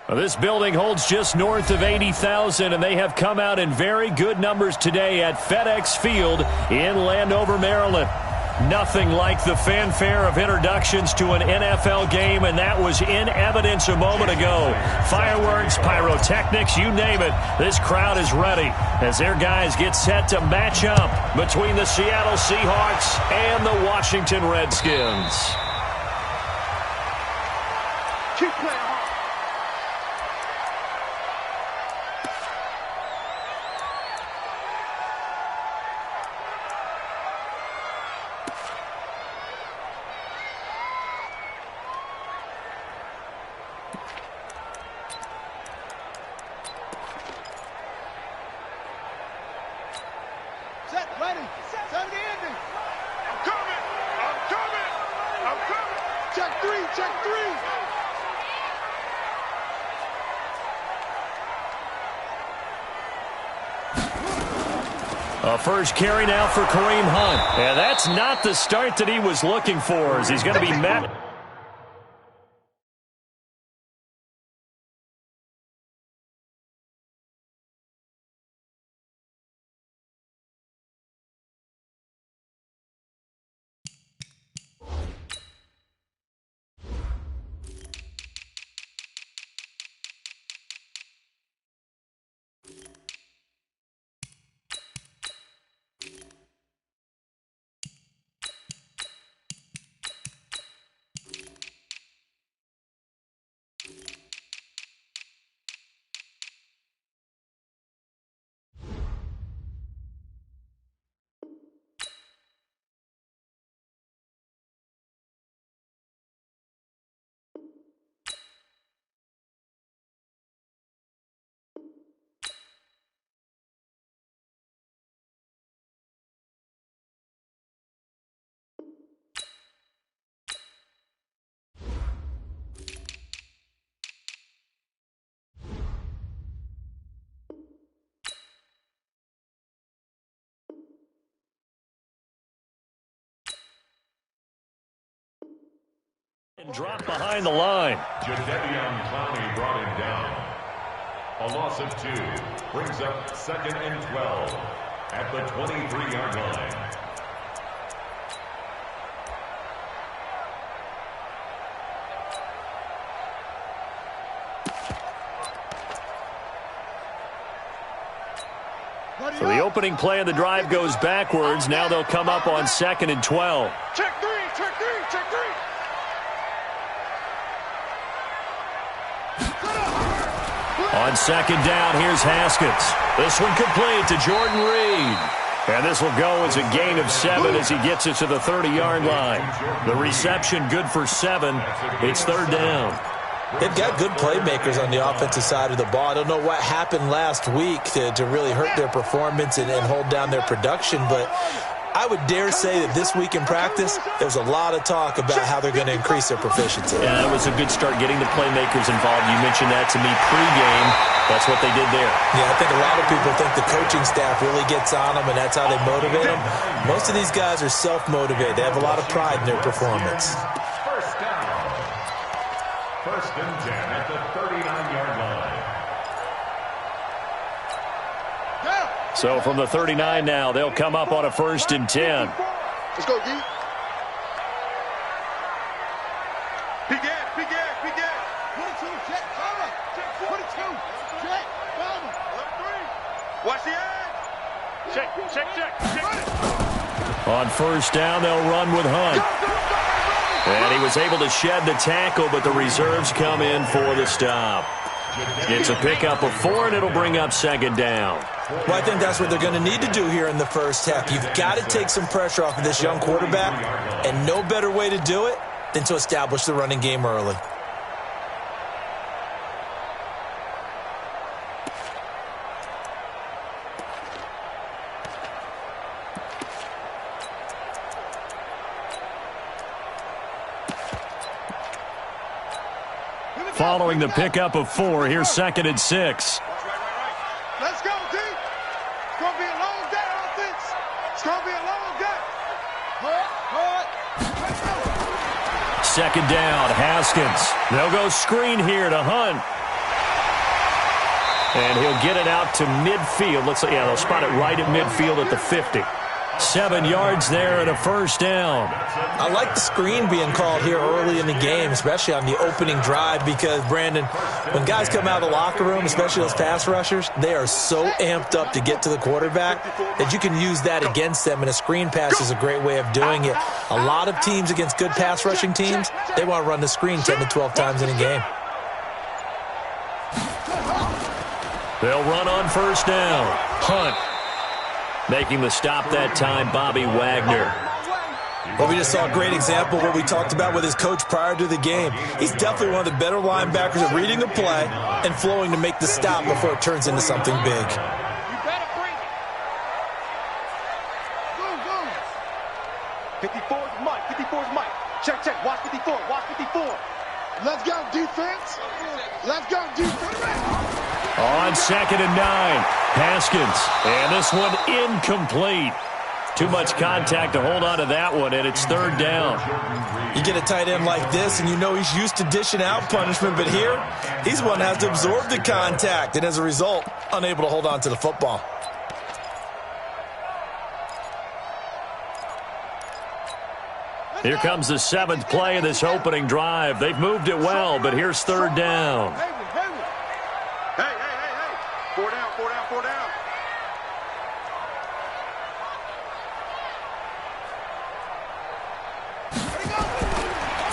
Well, this building holds just north of 80,000, and they have come out in very good numbers today at FedEx Field in Landover, Maryland. Nothing like the fanfare of introductions to an NFL game, and that was in evidence a moment ago. Fireworks, pyrotechnics, you name it. This crowd is ready as their guys get set to match up between the Seattle Seahawks and the Washington Redskins. Keep playing hard. Set, ready, set the ending. I'm coming. I'm coming. I'm coming. Check three, check three. A first carry now for Kareem Hunt. And that's not the start that he was looking for, as he's going to be met. And drop behind the line. Clowney brought him down. A loss of 2 brings up 2nd and 12 at the 23-yard line. So the opening play of the drive goes backwards. Now they'll come up on 2nd and 12. Check three, check three, check three. On 2nd down, here's Haskins. This one complete to Jordan Reed. And this will go as a gain of 7 as he gets it to the 30-yard line. The reception good for 7. It's 3rd down. They've got good playmakers on the offensive side of the ball. I don't know what happened last week to really hurt their performance and hold down their production, but I would dare say that this week in practice, there's a lot of talk about how they're going to increase their proficiency. Yeah, that was a good start getting the playmakers involved. You mentioned that to me pregame. That's what they did there. Yeah, I think a lot of people think the coaching staff really gets on them, and that's how they motivate them. Most of these guys are self-motivated. They have a lot of pride in their performance. First down. 1st and 10 at the 39-yard line. So from the 39 now, they'll come up on a 1st and 10. Let's go, D. Big gas, big gas, big gas. 22, check, cover. 22, check, cover. Watch the edge. Check, check, check, check. On 1st down, they'll run with Hunt. And he was able to shed the tackle, but the reserves come in for the stop. It's a pickup of 4, and it'll bring up 2nd down. Well, I think that's what they're going to need to do here in the first half. You've got to take some pressure off of this young quarterback, and no better way to do it than to establish the running game early. Following the pickup of 4, here's 2nd and 6. Let's go, D. It's going to be a long day, offense. It's going to be a long day. Hard. Let's go. 2nd down, Haskins. They'll go screen here to Hunt. And he'll get it out to midfield. Let's see, yeah, they'll spot it right at midfield at the 50. 7 yards there and a first down. I like the screen being called here early in the game, especially on the opening drive, because, Brandon, when guys come out of the locker room, especially those pass rushers, they are so amped up to get to the quarterback that you can use that against them, and a screen pass is a great way of doing it. A lot of teams against good pass rushing teams, they want to run the screen 10 to 12 times in a game. They'll run on first down. Hunt. Making the stop that time, Bobby Wagner. Well, we just saw a great example of what we talked about with his coach prior to the game. He's definitely one of the better linebackers at reading a play and flowing to make the stop before it turns into something big. You better bring it. Go. 54 is Mike. 54 is Mike. Check. Watch 54. Watch 54. Let's go, defense. Let's go, defense. On 2nd and 9, Haskins. And this one incomplete. Too much contact to hold on to that one, and it's 3rd down. You get a tight end like this, and you know he's used to dishing out punishment, but here, he's one that has to absorb the contact, and as a result, unable to hold on to the football. Here comes the 7th play of this opening drive. They've moved it well, but here's 3rd down. Hey. 4 down.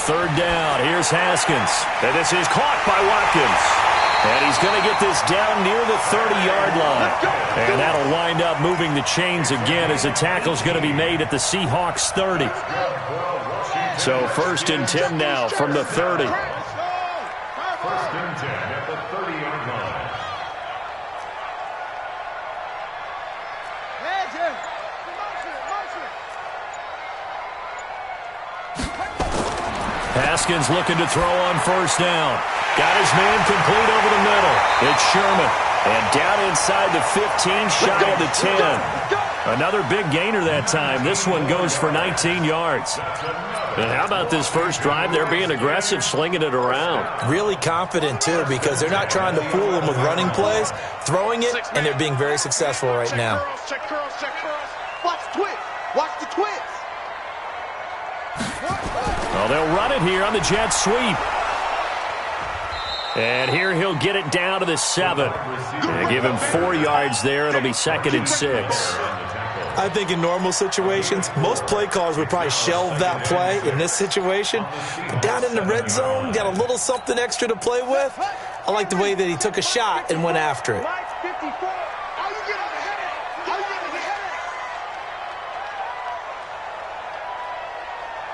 3rd down. Here's Haskins. And this is caught by Watkins. And he's going to get this down near the 30-yard line. And that'll wind up moving the chains again as the tackle's going to be made at the Seahawks 30. So 1st and 10 now from the 30. 1st and 10 at the 30-yard line. Haskins looking to throw on first down. Got his man complete over the middle. It's Sherman. And down inside the 15, shy of the 10. Another big gainer that time. This one goes for 19 yards. And how about this first drive? They're being aggressive, slinging it around. Really confident, too, because they're not trying to fool them with running plays, throwing it, and they're being very successful right now. Check curls. Watch the twist. Well, they'll run it here on the jet sweep. And here he'll get it down to the 7. And give him 4 yards there. It'll be 2nd and 6. I think in normal situations, most play callers would probably shelve that play in this situation. But down in the red zone, got a little something extra to play with. I like the way that he took a shot and went after it. Mike 54. Are you getting ahead?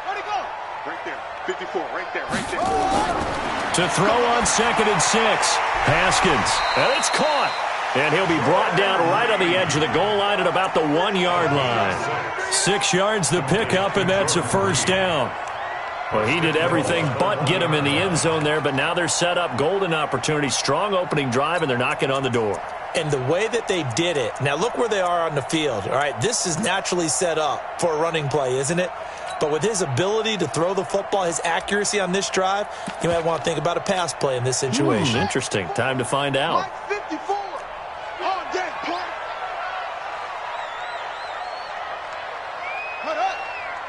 Where'd he go? Right there. 54. Right there. To throw on 2nd and 6. Haskins. And it's caught. And he'll be brought down right on the edge of the goal line at about the 1-yard line. 6 yards the pickup, and that's a first down. Well, he did everything but get him in the end zone there, but now they're set up. Golden opportunity, strong opening drive, and they're knocking on the door. And the way that they did it, now look where they are on the field. All right, this is naturally set up for a running play, isn't it? But with his ability to throw the football, his accuracy on this drive, you might want to think about a pass play in this situation. Interesting. Time to find out. Mike 54. On deck, play.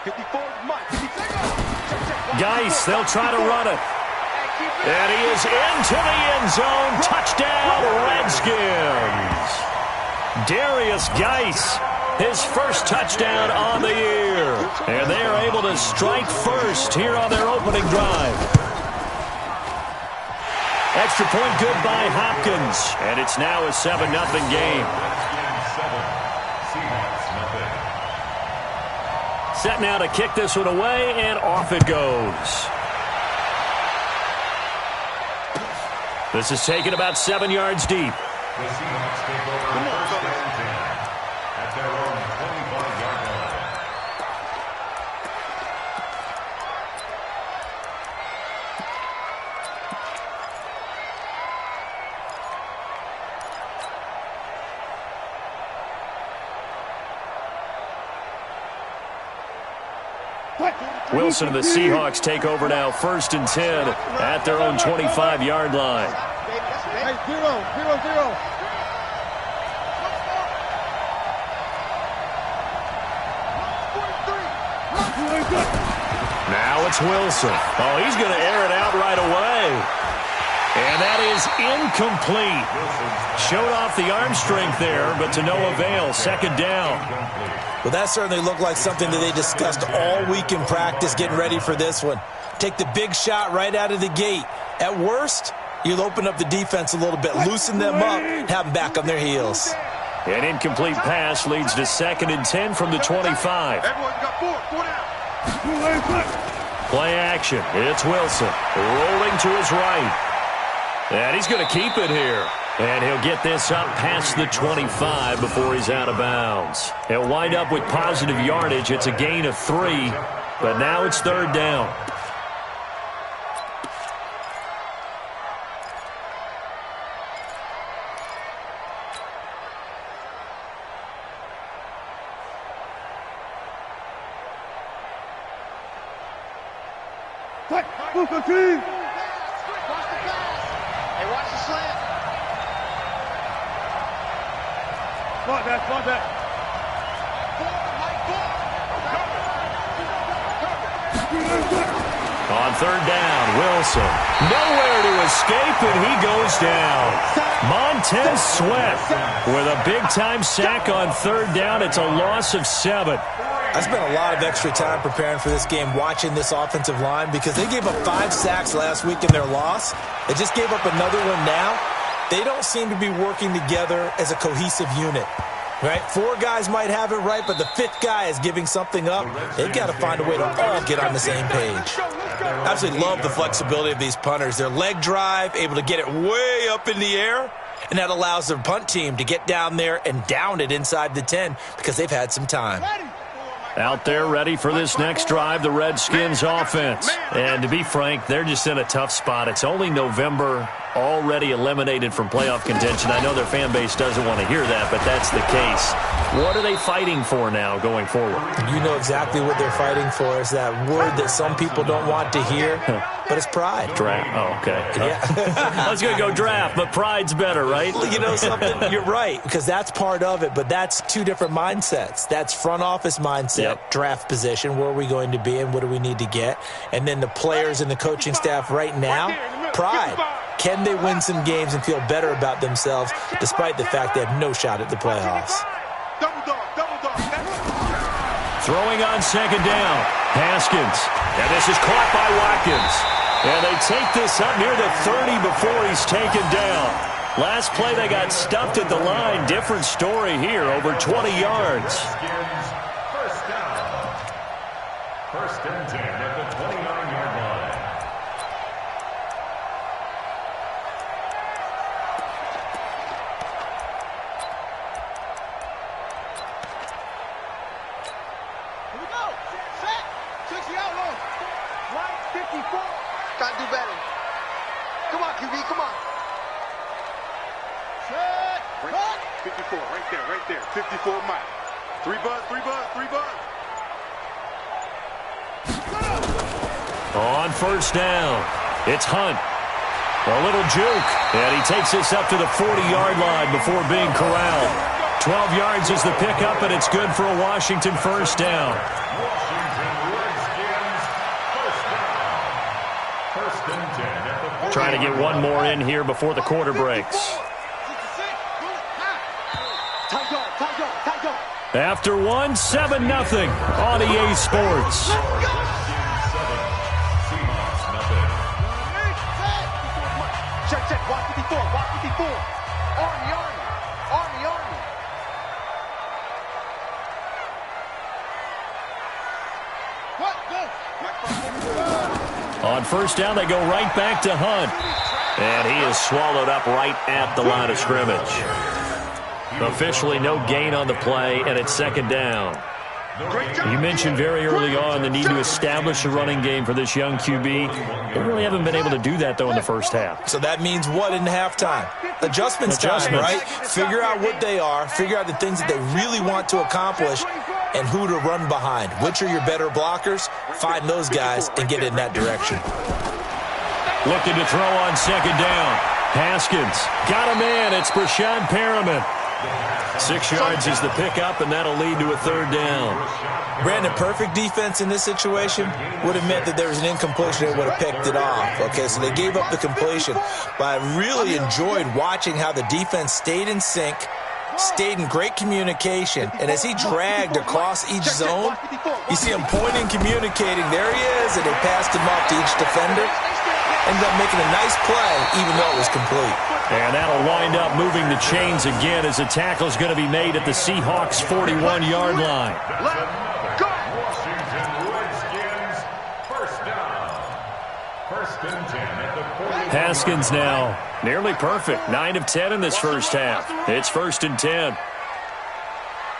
54 is Mike. 54. Geis, they'll try to run it. And he is into the end zone. Touchdown, Redskins. Darius Geis, his first touchdown on the year. And they are able to strike first here on their opening drive. Extra point good by Hopkins. And it's now a 7-0 game. Set now to kick this one away, and off it goes. This is taken about 7 yards deep. The Seahawks take over first and 10 at their own 25-yard line. Wilson and the Seahawks take over now, 1st and 10 at their own 25-yard line. Hey, 0-0-0. Now it's Wilson. Oh, he's going to air it out right away. And that is incomplete. Showed off the arm strength there, but to no avail. Second down. Well, that certainly looked like something that they discussed all week in practice getting ready for this one. Take the big shot right out of the gate. At worst, you'll open up the defense a little bit, loosen them up, have them back on their heels. An incomplete pass leads to 2nd and 10 from the 25. Everyone's got 4 down. Play action. It's Wilson rolling to his right. And he's going to keep it here. And he'll get this up past the 25 before he's out of bounds. He'll wind up with positive yardage. It's a gain of 3, but now it's 3rd down. Watch the slant. Spot that. On 3rd down, Wilson. Nowhere to escape, and he goes down. Montez Sweat with a big-time sack on 3rd down. It's a loss of 7. I spent a lot of extra time preparing for this game, watching this offensive line, because they gave up 5 sacks last week in their loss. They just gave up another one now. They don't seem to be working together as a cohesive unit. Right? 4 guys might have it right, but the 5th guy is giving something up. They've got to find a way to all get on the same page. I absolutely love the flexibility of these punters. Their leg drive, able to get it way up in the air, and that allows their punt team to get down there and down it inside the 10 because they've had some time. Out there ready for this next drive, the Redskins offense. And to be frank, they're just in a tough spot. It's only November, already eliminated from playoff contention. I know their fan base doesn't want to hear that, but that's the case. What are they fighting for now going forward? You know exactly what they're fighting for. Is that word that some people don't want to hear, but it's pride. Draft. Oh, okay. Yeah. I was going to go draft, but pride's better, right? Well, you know something? You're right, because that's part of it, but that's 2 different mindsets. That's front office mindset, draft position, where are we going to be and what do we need to get? And then the players and the coaching staff right now, pride. Can they win some games and feel better about themselves despite the fact they have no shot at the playoffs? Double dog. Throwing on 2nd down, Haskins. And this is caught by Watkins. And they take this up near the 30 before he's taken down. Last play they got stuffed at the line. Different story here, over 20 yards. First down. 1st and 10 at the 29-yard line. Here we go. Set. 60 out long. Line 54. Gotta do better. Come on, QB. Come on. Set. Right, 54, right there. 54 Mike. 3 buzz. On 1st down, it's Hunt. A little juke, and he takes this up to the 40-yard line before being corralled. 12 yards is the pickup, and it's good for a Washington 1st down. Washington Redskins, 1st down. 1st and 10 at the Trying to get one more in here before the quarter breaks. After one, 7-0 on EA Sports. Seahawks, nothing. Check. Watch 54. Army. On 1st down, they go right back to Hunt. And he is swallowed up right at the line of scrimmage. Officially no gain on the play, and it's 2nd down. You mentioned very early on the need to establish a running game for this young QB. They really haven't been able to do that, though, in the first half. So that means what in halftime? Adjustments time, right? Figure out what they are, figure out the things that they really want to accomplish, and who to run behind. Which are your better blockers? Find those guys and get in that direction. Looking to throw on 2nd down. Haskins got a man. It's Brashad Perriman. 6 yards is the pickup, and that'll lead to a third down. Brandon, perfect defense in this situation would have meant that there was an incompletion that would have picked it off. Okay, so they gave up the completion. But I really enjoyed watching how the defense stayed in sync, stayed in great communication, and as he dragged across each zone, you see him pointing, communicating. There he is, and they passed him off to each defender. Ended up making a nice play, even though it was complete. And that'll wind up moving the chains again as a tackle is going to be made at the Seahawks' 41-yard line. Washington Redskins, first down. First and 10 at the 40. Haskins now nearly perfect. 9 of 10 in this first half. It's first and 10.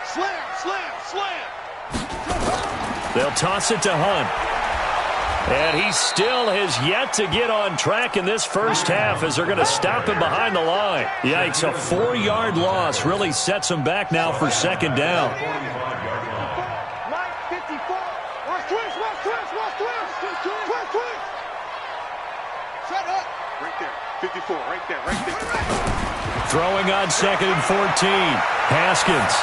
Slam, slam, slam. They'll toss it to Hunt. And he still has yet to get on track in this first half as they're going to stop him behind the line. Yikes, a 4-yard loss really sets him back now for second down. Mike, 54. Watch twist, watch twist, watch twist. Twist, twist. Shut up. Right there. 54, right there, right there. Throwing on second and 14. Haskins.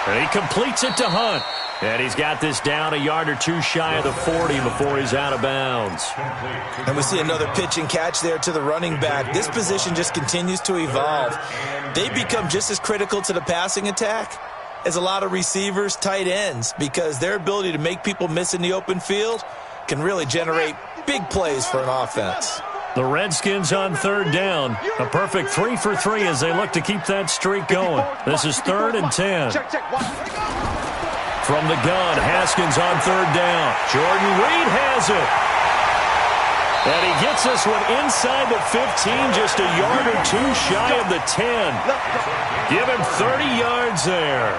And he completes it to Hunt. And he's got this down a yard or two shy of the 40 before he's out of bounds. And we see another pitch and catch there to the running back. This position just continues to evolve. They become just as critical to the passing attack as a lot of receivers, tight ends, because their ability to make people miss in the open field can really generate big plays for an offense. The Redskins on third down. A perfect 3 for 3 as they look to keep that streak going. This is third and 10. From the gun, Haskins on third down. Jordan Reed has it. And he gets this one inside the 15, just a yard or two shy of the 10. Give him 30 yards there.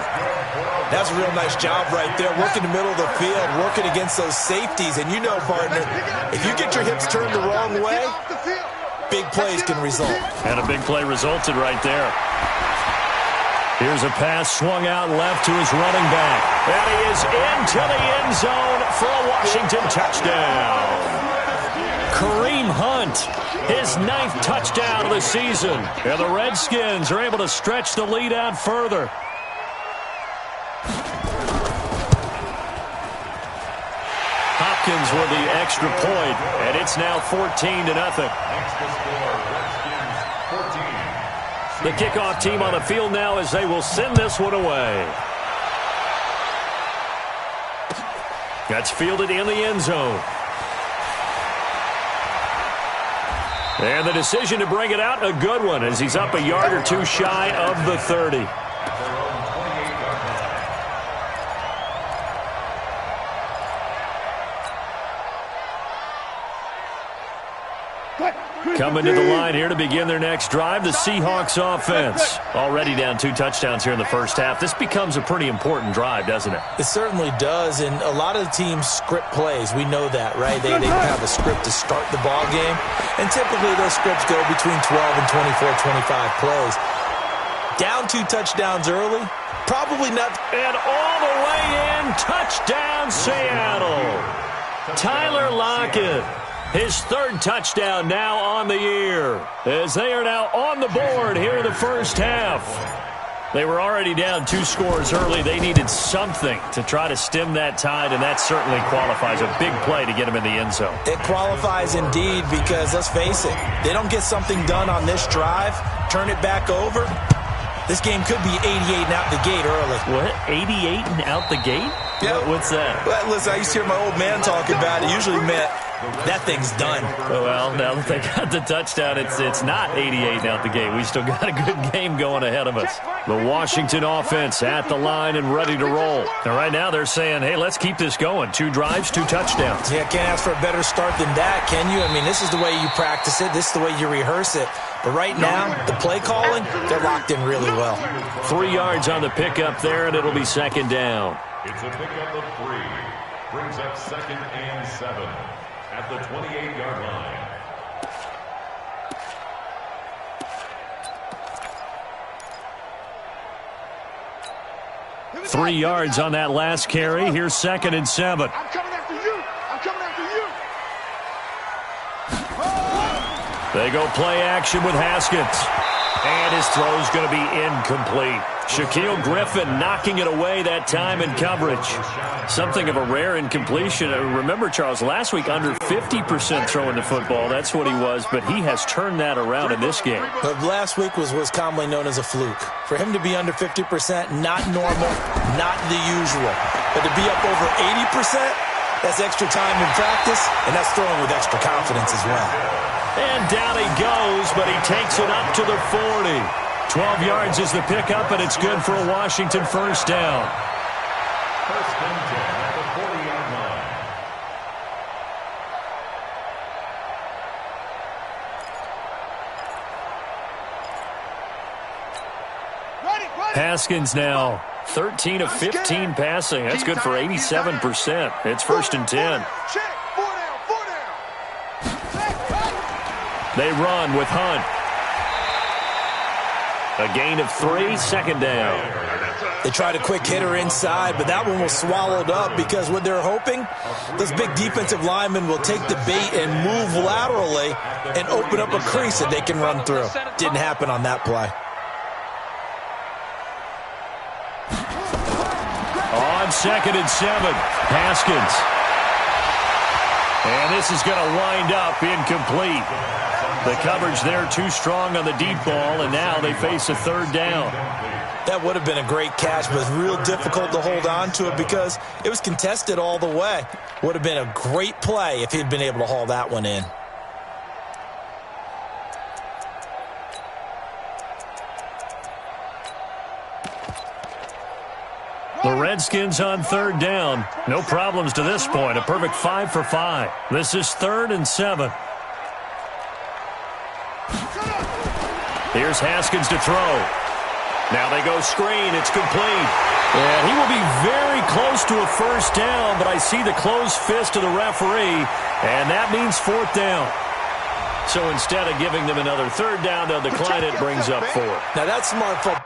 That's a real nice job right there, working the middle of the field, working against those safeties. And you know, partner, if you get your hips turned the wrong way, big plays can result. And a big play resulted right there. Here's a pass swung out left to his running back. And he is into the end zone for a Washington touchdown. Kareem Hunt, his 9th touchdown of the season. And the Redskins are able to stretch the lead out further. Hopkins with the extra point, and it's now 14-0. The kickoff team on the field now as they will send this one away. That's fielded in the end zone. And the decision to bring it out, a good one, as he's up a yard or two shy of the 30. Coming to the line here to begin their next drive, the Seahawks offense. Already down 2 touchdowns here in the first half. This becomes a pretty important drive, doesn't it? It certainly does, and a lot of the teams script plays. We know that, right? They have a script to start the ball game, and typically those scripts go between 12 and 24, 25 plays. Down 2 touchdowns early, probably not. And all the way in, touchdown Seattle. Tyler Lockett. His 3rd touchdown now on the year, as they are now on the board here in the first half. They were already down 2 scores early. They needed something to try to stem that tide, and that certainly qualifies. A big play to get them in the end zone. It qualifies indeed because, let's face it, they don't get something done on this drive, turn it back over, this game could be 88 and out the gate early. What? 88 and out the gate? Yeah. What's that? Well, listen, I used to hear my old man talk about it. Usually meant that thing's done. Well, now that they got the touchdown, it's not 88 and out the gate. We still got a good game going ahead of us. The Washington offense at the line and ready to roll. And right now they're saying, hey, let's keep this going. 2 drives, 2 touchdowns. Yeah, can't ask for a better start than that, can you? I mean, this is the way you practice it. This is the way you rehearse it. But right now, the play calling, they're locked in really well. 3 yards on the pickup there, and it'll be second down. It's a pickup of 3. Brings up 2nd and 7 at the 28-yard line. Three yards on that last carry. Here's 2nd and 7. I'm coming after you. I'm coming after you. They go play action with Haskins. And his throw's going to be incomplete. Shaquille Griffin knocking it away that time in coverage. Something of a rare incompletion. Remember, Charles, last week under 50% throwing the football. That's what he was, but he has turned that around in this game. But last week was commonly known as a fluke. For him to be under 50%, not normal, not the usual. But to be up over 80%, that's extra time in practice, and that's throwing with extra confidence as well. And down he goes, but he takes it up to the 40. 12 yards is the pickup, and it's good for a Washington first down. First and 10 at the 40-yard line. Haskins now 13 of 15 passing. That's good for 87%. It's first and 10. They run with Hunt. A gain of 3, second down. They tried a quick hitter inside, but that one was swallowed up because what they're hoping, those big defensive linemen will take the bait and move laterally and open up a crease that they can run through. Didn't happen on that play. On second and 7, Haskins. And this is going to wind up incomplete. The coverage there too strong on the deep ball, and now they face a third down. That would have been a great catch, but it's real difficult to hold on to it because it was contested all the way. Would have been a great play if he'd been able to haul that one in. The Redskins on third down. No problems to this point. A perfect 5 for 5. This is 3rd and 7. Here's Haskins to throw. Now they go screen. It's complete. And he will be very close to a first down, but I see the closed fist of the referee, and that means 4th down. So instead of giving them another third down, they'll decline it, brings up 4. Now that's smart football.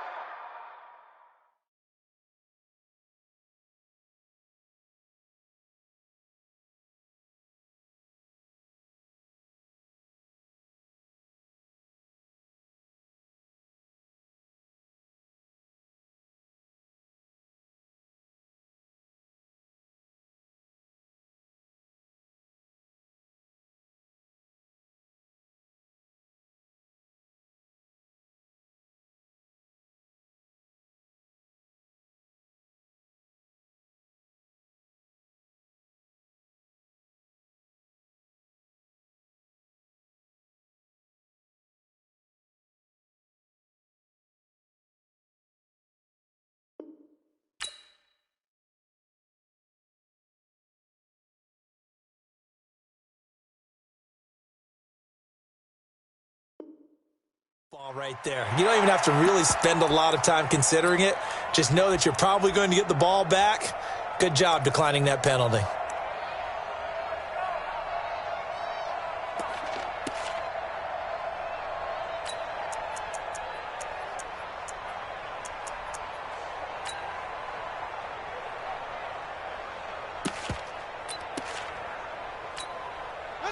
Ball right there. You don't even have to really spend a lot of time considering it. Just know that you're probably going to get the ball back. Good job declining that penalty.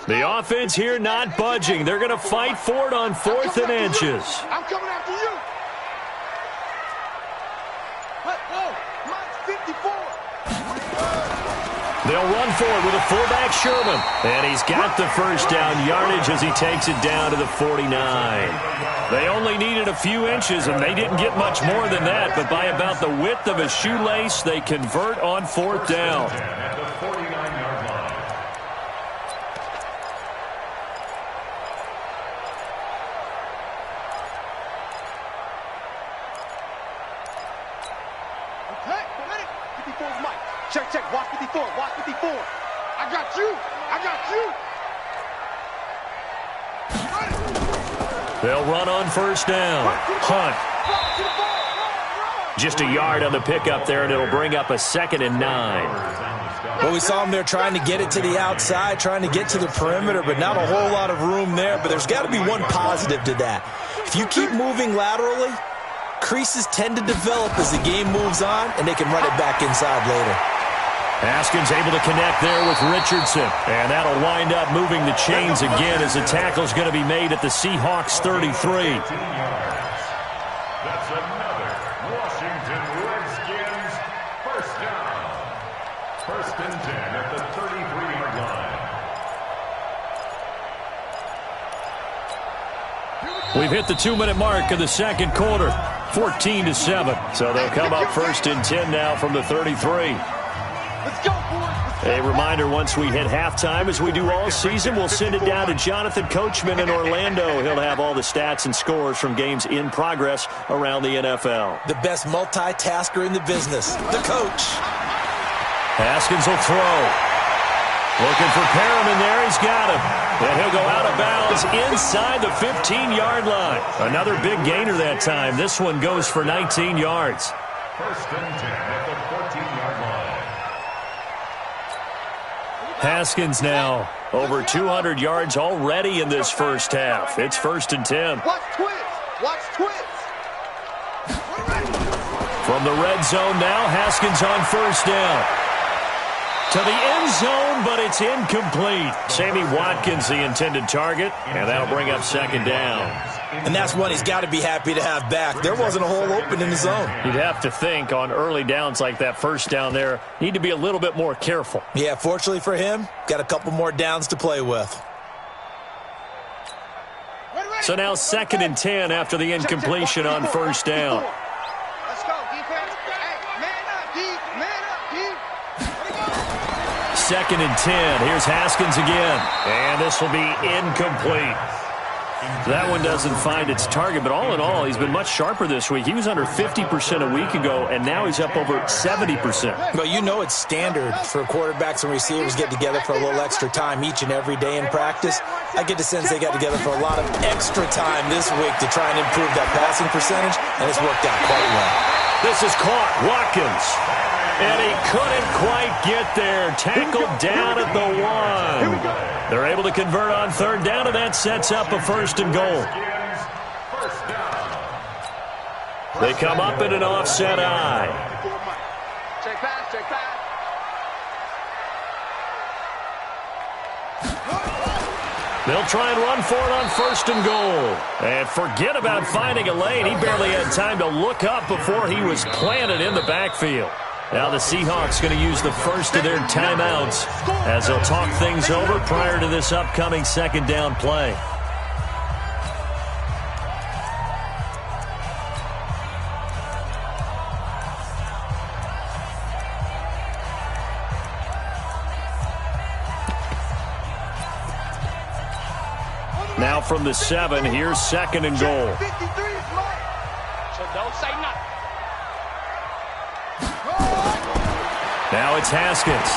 The offense here not budging. They're going to fight for it on 4th and inches. I'm coming after you. Mine's 54. They'll run for it with a fullback, Sherman. And he's got the first down yardage as he takes it down to the 49. They only needed a few inches, and they didn't get much more than that. But by about the width of a shoelace, they convert on 4th down. At the 49-yard line. Hey, 54's Mike. Check, check. Watch 54. Watch 54. I got you. I got you. They'll run on first down. Hunt. Just a yard on the pickup there, and it'll bring up a 2nd and 9. Well, we saw him there trying to get it to the outside, trying to get to the perimeter, but not a whole lot of room there. But there's got to be one positive to that. If you keep moving laterally, creases tend to develop as the game moves on, and they can run it back inside later. Haskins able to connect there with Richardson. And that'll wind up moving the chains again as the tackle's going to be made at the Seahawks 33. That's another Washington Redskins first down. 1st and 10 at the 33-yard line. We've hit the 2-minute mark of the second quarter. 14-7. So they'll come up 1st and 10 now from the 33. Let's go, boys. A reminder, once we hit halftime, as we do all season, we'll send it down to Jonathan Coachman in Orlando. He'll have all the stats and scores from games in progress around the NFL. The best multitasker in the business, the coach. Haskins will throw. Looking for Perriman there. He's got him. And he'll go out of bounds inside the 15-yard line. Another big gainer that time. This one goes for 19 yards. 1st and 10 at the 14-yard line. Haskins now over 200 yards already in this first half. It's 1st and 10. Watch twins. Watch twins. From the red zone now, Haskins on 1st down. To the end zone, but it's incomplete. Sammy Watkins, the intended target, and that'll bring up 2nd down. And that's one he's got to be happy to have back. There wasn't a hole open in the zone. You'd have to think on early downs like that 1st down there, need to be a little bit more careful. Yeah, fortunately for him, got a couple more downs to play with. So now 2nd and 10 after the incompletion on 1st down. Let's go, defense. Hey, man up, D. Man up, D. 2nd and 10. Here's Haskins again. And this will be incomplete. That one doesn't find its target, but all in all, he's been much sharper this week. He was under 50% a week ago, and now he's up over 70%. Well, you know it's standard for quarterbacks and receivers get together for a little extra time each and every day in practice. I get the sense they got together for a lot of extra time this week to try and improve that passing percentage, and it's worked out quite well. This is caught. Watkins. And he couldn't quite get there. Tackled down at the 1. They're able to convert on 3rd down, and that sets up a 1st and goal. They come up in an offset eye. Check pass, check pass. They'll try and run for it on 1st and goal. And forget about finding a lane. He barely had time to look up before he was planted in the backfield. Now the Seahawks going to use the first of their timeouts as they'll talk things over prior to this upcoming 2nd down play. Now from the 7, here's 2nd and goal. 53 is mine. So don't say nothing. Now it's Haskins.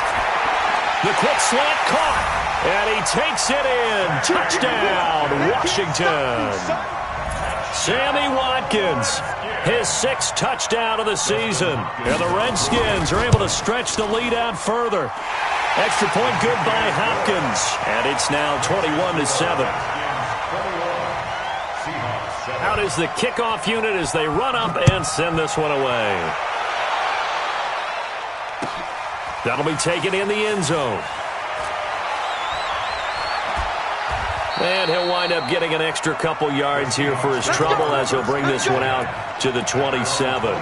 The quick slant caught. And he takes it in. Touchdown, Washington. Sammy Watkins, his 6th touchdown of the season. And the Redskins are able to stretch the lead out further. Extra point good by Hopkins. And it's now 21-7. Out is the kickoff unit as they run up and send this one away. That'll be taken in the end zone. And he'll wind up getting an extra couple yards here for his trouble as he'll bring this one out to the 27.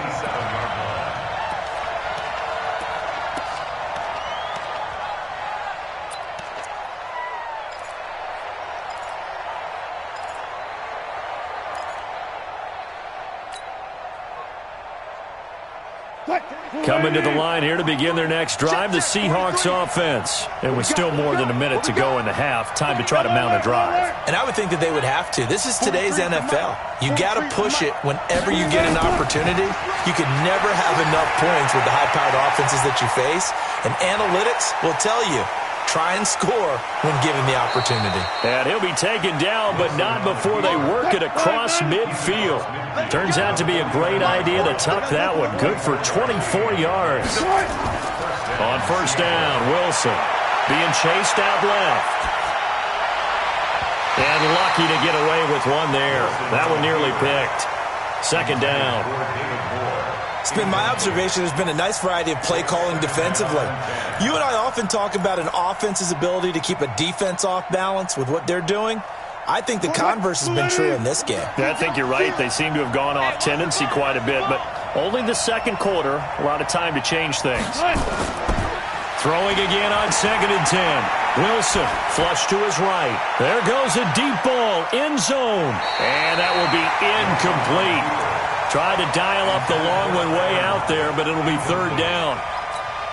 Coming to the line here to begin their next drive, the Seahawks offense. And with still more than a minute to go in the half, time to try to mount a drive. And I would think that they would have to. This is today's NFL. You got to push it whenever you get an opportunity. You can never have enough points with the high-powered offenses that you face. And analytics will tell you, try and score when given the opportunity. And he'll be taken down, but not before they work it across midfield. Turns out to be a great idea to tuck that one. Good for 24 yards. On 1st down, Wilson being chased out left. And lucky to get away with one there. That one nearly picked. 2nd down. It's been my observation there's been a nice variety of play calling defensively. You and I often talk about an offense's ability to keep a defense off balance with what they're doing. I think the converse has been true in this game. Yeah, I think you're right. They seem to have gone off tendency quite a bit, but only the second quarter, a lot of time to change things. Throwing again on 2nd and 10. Wilson, flush to his right. There goes a deep ball, end zone. And that will be incomplete. Tried to dial up the long one way out there, but it'll be 3rd down.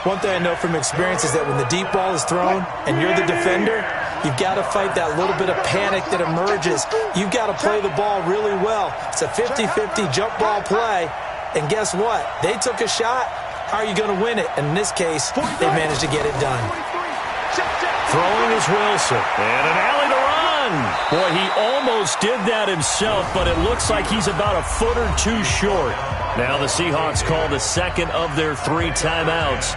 One thing I know from experience is that when the deep ball is thrown and you're the defender, you've got to fight that little bit of panic that emerges. You've got to play the ball really well. It's a 50-50 jump ball play. And guess what? They took a shot. How are you going to win it? And in this case, they managed to get it done. Throwing is Wilson. And an alley to run. Boy, he almost did that himself, but it looks like he's about a foot or two short. Now the Seahawks call the second of their 3 timeouts,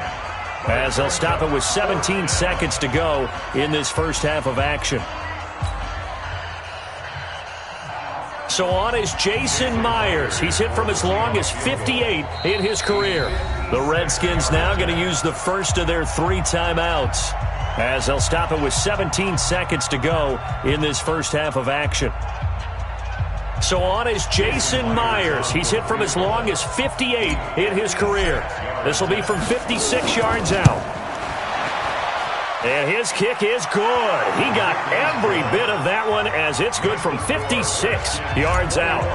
as they'll stop it with 17 seconds to go in this first half of action. So on is Jason Myers. He's hit from as long as 58 in his career. The Redskins now going to use the first of their 3 timeouts, as they'll stop it with 17 seconds to go in this first half of action. So on is Jason Myers. He's hit from as long as 58 in his career. This will be from 56 yards out. And his kick is good. He got every bit of that one, as it's good from 56 yards out.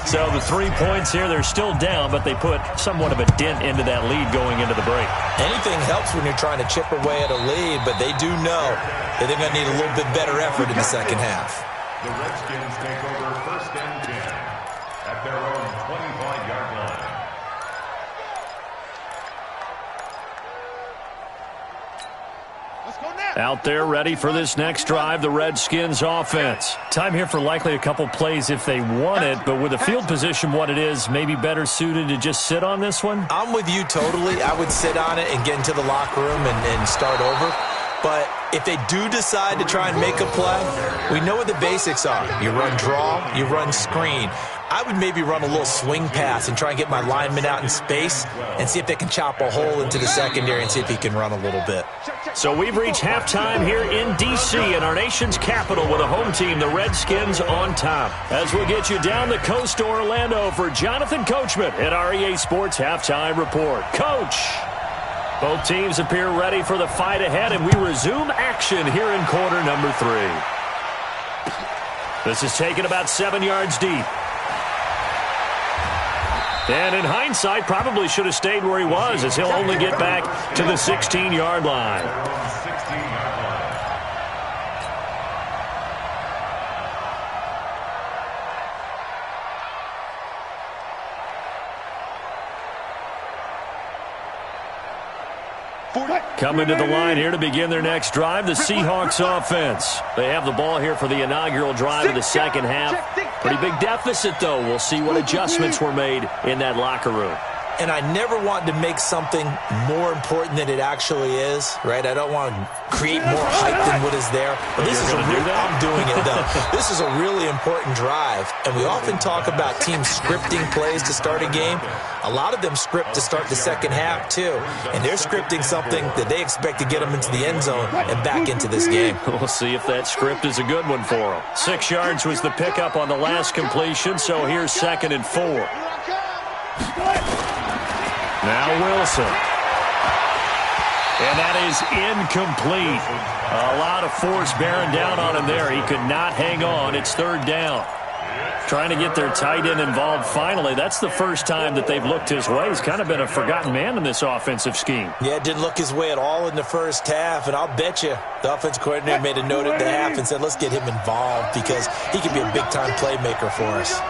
So the 3 points here, they're still down, but they put somewhat of a dent into that lead going into the break. Anything helps when you're trying to chip away at a lead, but they do know that they're going to need a little bit better effort in the second half. The Redskins take over 1st and 10 at their own 25-yard line. Out there ready for this next drive, the Redskins offense. Time here for likely a couple plays if they want it, but with the field position what it is, maybe better suited to just sit on this one? I'm with you totally. I would sit on it and get into the locker room and start over. But if they do decide to try and make a play, we know what the basics are. You run draw, you run screen. I would maybe run a little swing pass and try and get my lineman out in space and see if they can chop a hole into the secondary and see if he can run a little bit. So we've reached halftime here in D.C. in our nation's capital with a home team, the Redskins, on top. As we'll get you down the coast to Orlando for Jonathan Coachman at our EA Sports Halftime Report. Coach! Both teams appear ready for the fight ahead, and we resume action here in quarter number 3. This is taken about 7 yards deep. And in hindsight, probably should have stayed where he was, as he'll only get back to the 16-yard line. Coming to the line here to begin their next drive, the Seahawks offense. They have the ball here for the inaugural drive of the second half. Pretty big deficit, though. We'll see what adjustments were made in that locker room. And I never want to make something more important than it actually is, right? I don't want to create more hype than what is there. But this is I'm doing it, though. This is a really important drive. And we often talk about teams scripting plays to start a game. A lot of them script to start the second half, too. And they're scripting something that they expect to get them into the end zone and back into this game. We'll see if that script is a good one for them. 6 yards was the pickup on the last completion, so here's 2nd and 4. Now Wilson. And that is incomplete. A lot of force bearing down on him there. He could not hang on. It's 3rd down. Trying to get their tight end involved finally. That's the first time that they've looked his way. He's kind of been a forgotten man in this offensive scheme. Yeah, it didn't look his way at all in the first half, and I'll bet you the offensive coordinator made a note at the half and said, let's get him involved because he could be a big-time playmaker for us.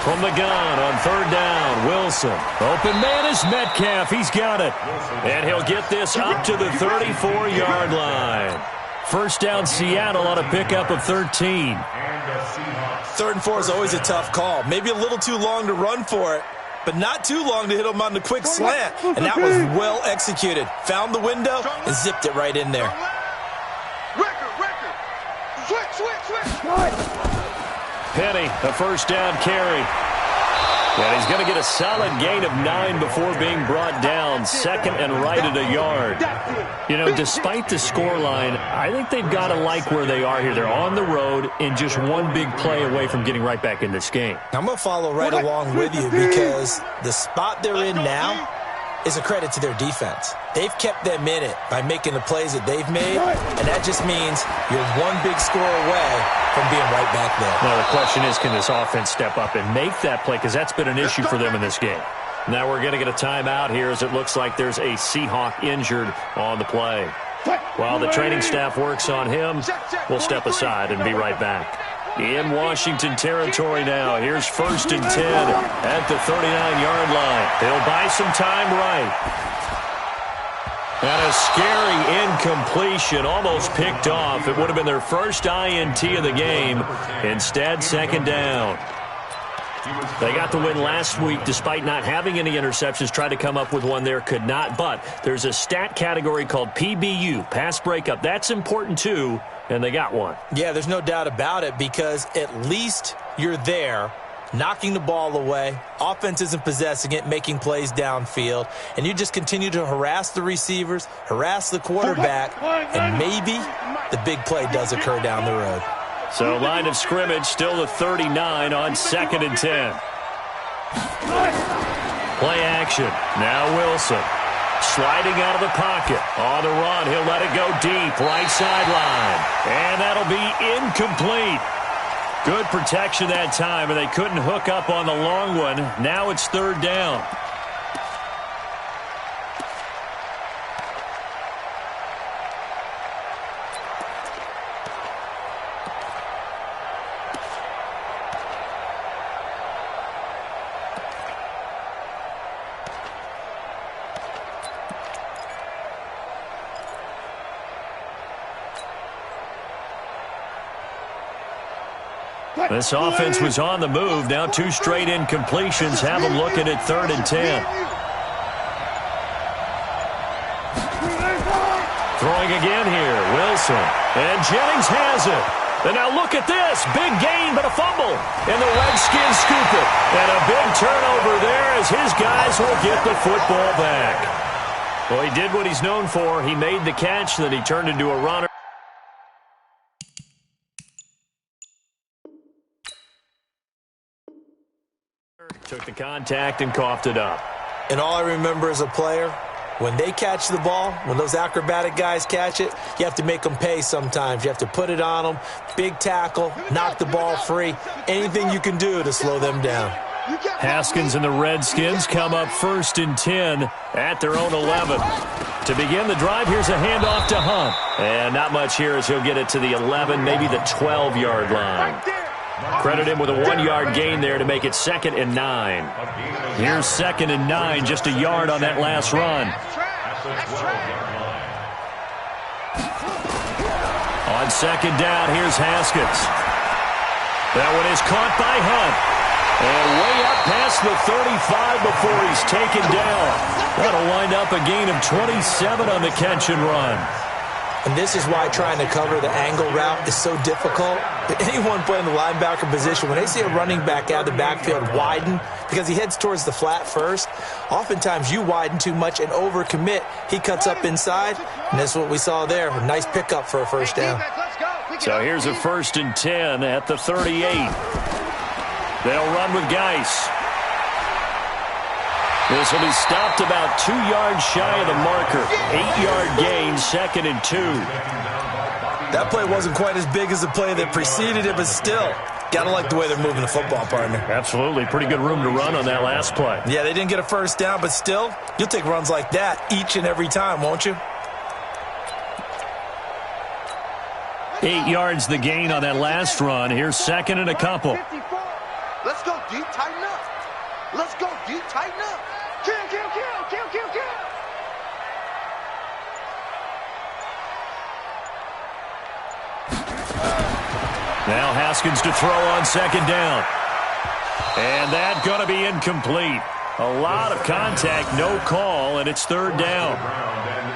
From the gun on 3rd down, Wilson. Open man is Metcalf. He's got it. And he'll get this up to the 34-yard line. First down, Seattle on a pickup of 13. 3rd and 4 is always a tough call. Maybe a little too long to run for it, but not too long to hit him on the quick slant. And that was well executed. Found the window and zipped it right in there. Record. Switch. Penny, a first down carry. And he's going to get a solid gain of 9 before being brought down. Second and right at a yard. You know, despite the scoreline, I think they've got to like where they are here. They're on the road and just one big play away from getting right back in this game. I'm going to follow right along with you because the spot they're in now is a credit to their defense. They've kept them in it by making the plays that they've made, and that just means you're one big score away from being right back there. Now, the question is, can this offense step up and make that play? Because that's been an issue for them in this game. Now we're going to get a timeout here as it looks like there's a Seahawk injured on the play. While the training staff works on him, we'll step aside and be right back. In Washington territory now. Here's 1st and 10 at the 39-yard line. They'll buy some time right. And a scary incompletion, almost picked off. It would have been their first INT of the game. Instead, 2nd down. They got the win last week despite not having any interceptions. Tried to come up with one there, could not. But there's a stat category called PBU, pass breakup. That's important too, and they got one. Yeah, there's no doubt about it because at least you're there knocking the ball away. Offense isn't possessing it, making plays downfield. And you just continue to harass the receivers, harass the quarterback, and maybe the big play does occur down the road. So line of scrimmage still the 39 on 2nd and 10. Play action. Now Wilson. Sliding out of the pocket. On the run, he'll let it go deep. Right sideline. And that'll be incomplete. Good protection that time, and they couldn't hook up on the long one. Now it's 3rd down. This offense was on the move. Now 2 straight incompletions have them looking at 3rd and 10. Throwing again here, Wilson. And Jennings has it. And now look at this. Big gain, but a fumble. And the Redskins scoop it. And a big turnover there as his guys will get the football back. Well, he did what he's known for. He made the catch, then he turned into a runner. Took the contact and coughed it up. And all I remember as a player, when they catch the ball, when those acrobatic guys catch it, you have to make them pay sometimes. You have to put it on them, big tackle, knock the ball free, anything you can do to slow them down. Haskins and the Redskins come up 1st and 10 at their own 11. To begin the drive, here's a handoff to Hunt. And not much here as he'll get it to the 11, maybe the 12-yard line. Credit him with a 1-yard gain there to make it 2nd and 9. Here's 2nd and 9, just a yard on that last run. On 2nd down, here's Haskins. That one is caught by Hunt. And way up past the 35 before he's taken down. That'll wind up a gain of 27 on the catch and run. And this is why trying to cover the angle route is so difficult. Anyone playing the linebacker position, when they see a running back out of the backfield widen, because he heads towards the flat first, oftentimes you widen too much and overcommit. He cuts up inside, and that's what we saw there. A nice pickup for a first down. So here's a 1st and 10 at the 38. They'll run with Geis. This will be stopped about 2 yards shy of the marker. 8-yard gain, 2nd and 2. That play wasn't quite as big as the play that preceded it, but still, gotta like the way they're moving the football, partner. Absolutely. Pretty good room to run on that last play. Yeah, they didn't get a first down, but still, you'll take runs like that each and every time, won't you? 8 yards the gain on that last run. Here's 2nd and a couple. Let's go deep, tighten up. Let's go deep, tighten up. Kill, kill, kill, kill, kill, kill. Now Haskins to throw on 2nd down. And that's going to be incomplete. A lot of contact, no call, and it's 3rd down.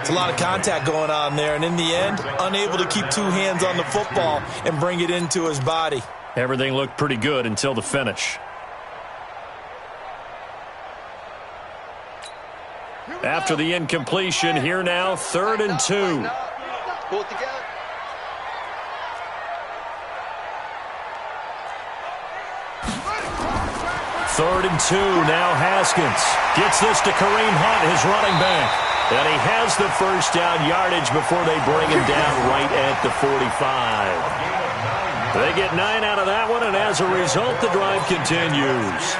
It's a lot of contact going on there, and in the end, unable to keep 2 hands on the football and bring it into his body. Everything looked pretty good until the finish. After the incompletion, here now, 3rd and 2. Pull it together. Third and 2, now Haskins. Gets this to Kareem Hunt, his running back. And he has the first down yardage before they bring him down right at the 45. They get 9 out of that one, and as a result, the drive continues.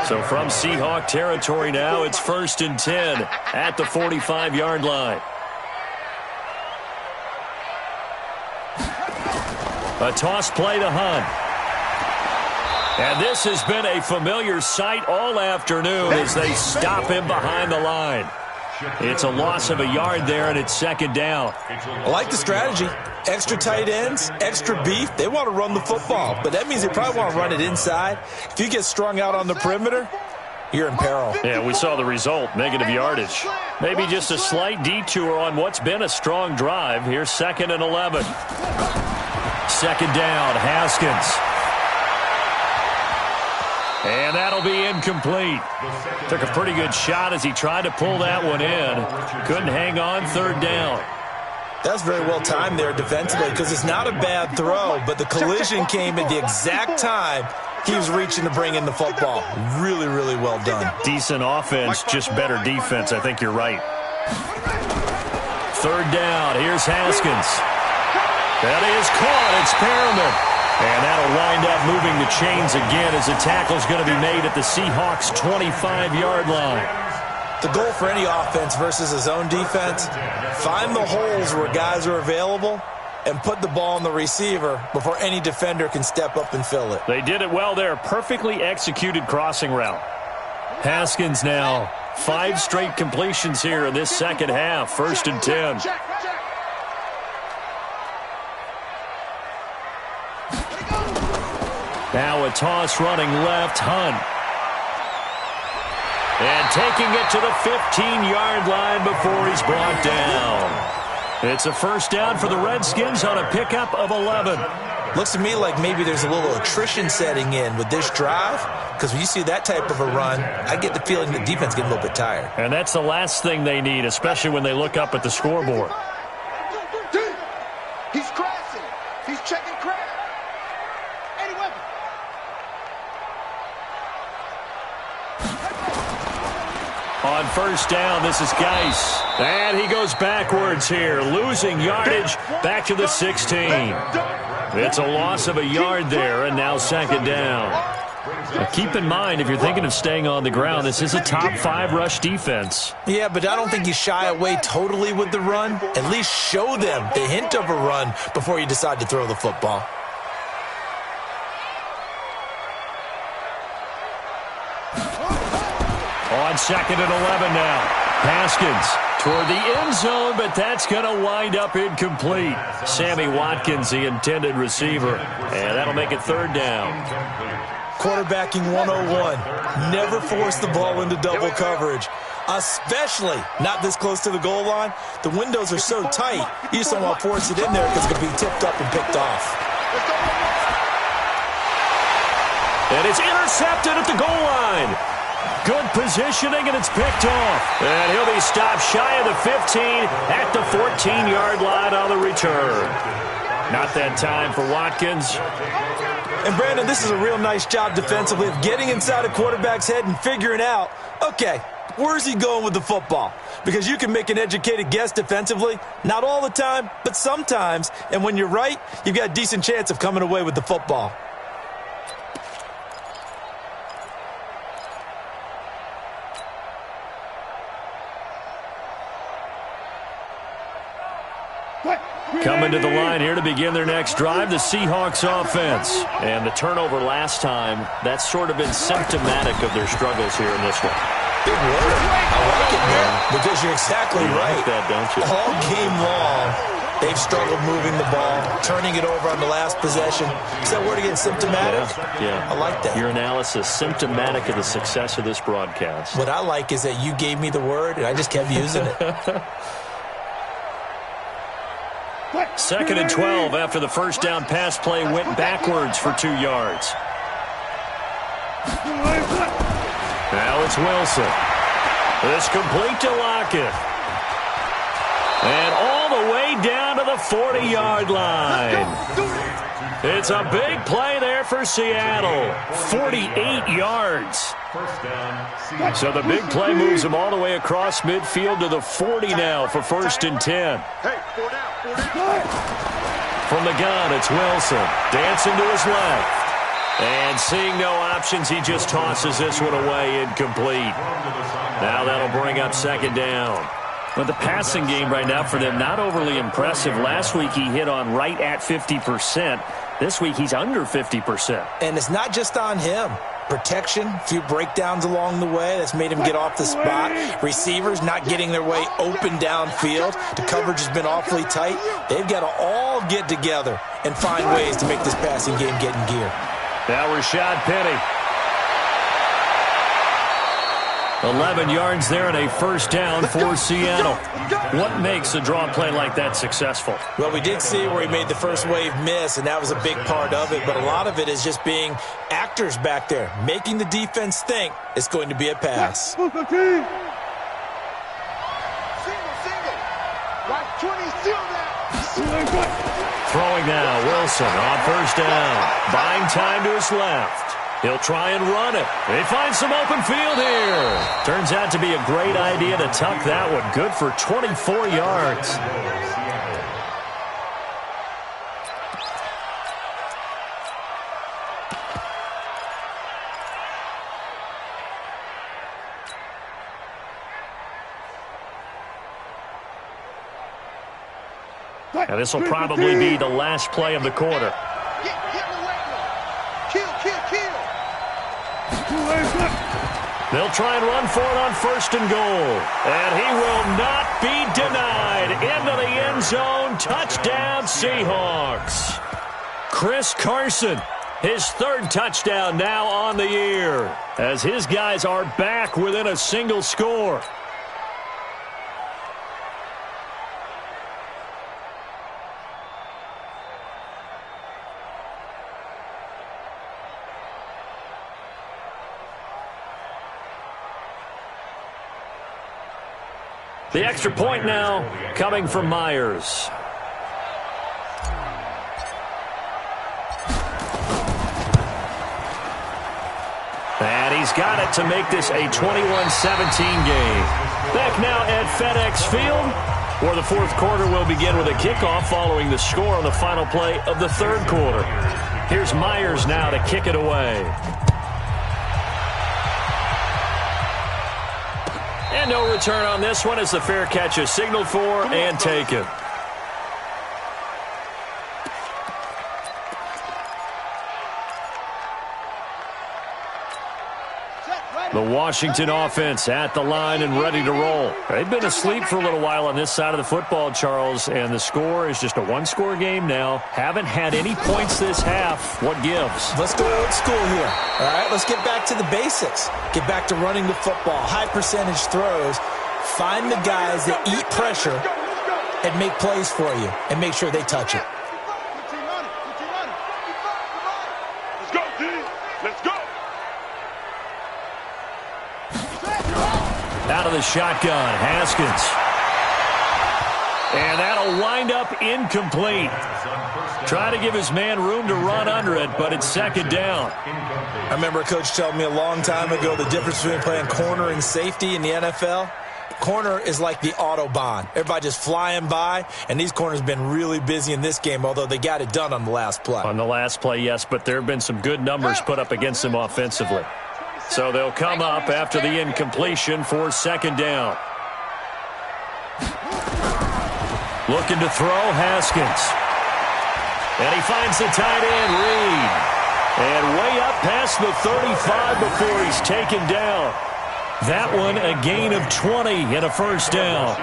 So from Seahawk territory now, it's 1st and 10 at the 45-yard line. A toss play to Hunt. And this has been a familiar sight all afternoon as they stop him behind the line. It's a loss of a yard there, and it's 2nd down. I like the strategy. Extra tight ends, extra beef. They want to run the football, but that means they probably want to run it inside. If you get strung out on the perimeter, you're in peril. Yeah, we saw the result, negative yardage. Maybe just a slight detour on what's been a strong drive. Here's 2nd and 11. 2nd down, Haskins. And that'll be incomplete. Took a pretty good shot as he tried to pull that one in. Couldn't hang on, 3rd down. That's very well timed there defensively because it's not a bad throw, but the collision came at the exact time he was reaching to bring in the football. Really, really well done. Decent offense, just better defense. I think you're right. 3rd down. Here's Haskins. That is caught. It's Perriman. And that'll wind up moving the chains again as the tackle's going to be made at the Seahawks' 25-yard line. The goal for any offense versus a zone defense, find the holes where guys are available and put the ball on the receiver before any defender can step up and fill it. They did it well there. Perfectly executed crossing route. Haskins now. 5 straight completions here in this second half. 1st and 10. Now a toss running left, Hunt. And taking it to the 15-yard line before he's brought down. It's a 1st down for the Redskins on a pickup of 11. Looks to me like maybe there's a little attrition setting in with this drive, because when you see that type of a run, I get the feeling the defense getting a little bit tired. And that's the last thing they need, especially when they look up at the scoreboard. He's crossing. He's checking crack. Any weapon. On 1st down, this is Geis. And he goes backwards here, losing yardage back to the 16. It's a loss of a yard there, and now 2nd down. Now keep in mind, if you're thinking of staying on the ground, this is a top 5 rush defense. Yeah, but I don't think you shy away totally with the run. At least show them the hint of a run before you decide to throw the football. On 2nd and 11 now. Haskins toward the end zone, but that's going to wind up incomplete. Sammy Watkins, the intended receiver. And that'll make it 3rd down. Quarterbacking 101. Never force the ball into double coverage, especially not this close to the goal line. The windows are so tight, you just don't want to force it in there because it could be tipped up and picked off. And it's intercepted at the goal line. Good positioning, and it's picked off. And he'll be stopped shy of the 15 at the 14-yard line on the return. Not that time for Watkins. And, Brandon, this is a real nice job defensively of getting inside a quarterback's head and figuring out, okay, where's he going with the football? Because you can make an educated guess defensively, not all the time, but sometimes. And when you're right, you've got a decent chance of coming away with the football. Coming to the line here to begin their next drive, the Seahawks offense. And the turnover last time, that's sort of been symptomatic of their struggles here in this one. Big word. I like it, man, because you're exactly right. You like that, don't you? All game long, they've struggled moving the ball, turning it over on the last possession. Is that word again, symptomatic? Yeah. I like that. Your analysis, symptomatic of the success of this broadcast. What I like is that you gave me the word, and I just kept using it. 2nd and 12 after the first down pass play went backwards for 2 yards. Now it's Wilson. It's complete to Lockett. And all the way down to the 40-yard line. It's a big play there for Seattle. 48 yards. So the big play moves him all the way across midfield to the 40 now for 1st and 10. From the gun, it's Wilson. Dancing to his left. And seeing no options, he just tosses this one away, incomplete. Now that'll bring up 2nd down. Well, the passing game right now for them, not overly impressive. Last week he hit on right at 50%. This week he's under 50%. And it's not just on him. Protection, a few breakdowns along the way. That's made him get off the spot. Receivers not getting their way open downfield. The coverage has been awfully tight. They've got to all get together and find ways to make this passing game get in gear. Now Rashad Penny. 11 yards there and a 1st down for Seattle. What makes a draw play like that successful? Well, we did see where he made the first wave miss, and that was a big part of it. But a lot of it is just being actors back there, making the defense think it's going to be a pass. Single. Right 20, seal that. Throwing now, Wilson on 1st down. Buying time to his left. He'll try and run it. They find some open field here. Turns out to be a great idea to tuck that one. Good for 24 yards. Now this will probably be the last play of the quarter. They'll try and run for it on 1st and goal. And he will not be denied. Into the end zone. Touchdown, Seahawks. Chris Carson, his 3rd touchdown now on the year, as his guys are back within a single score. The extra point now coming from Myers. And he's got it to make this a 21-17 game. Back now at FedEx Field, where the 4th quarter will begin with a kickoff following the score on the final play of the 3rd quarter. Here's Myers now to kick it away. And no return on this one as the fair catch is signaled for and taken. The Washington offense at the line and ready to roll. They've been asleep for a little while on this side of the football, Charles, and the score is just a 1-score game now. Haven't had any points this half. What gives? Let's go old school here. All right, let's get back to the basics. Get back to running the football, high percentage throws. Find the guys that eat pressure and make plays for you and make sure they touch it. Let's go, D. Let's go. Out of the shotgun, Haskins. And that'll wind up incomplete. Try to give his man room to run under it, but it's 2nd down. I remember a coach telling me a long time ago the difference between playing corner and safety in the NFL. Corner is like the Autobahn. Everybody just flying by, and these corners have been really busy in this game, although they got it done on the last play. On the last play, yes, but there have been some good numbers put up against them offensively. So they'll come up after the incompletion for 2nd down. Looking to throw, Haskins. And he finds the tight end, Reed. And way up past the 35 before he's taken down. That one a gain of 20 and a 1st down.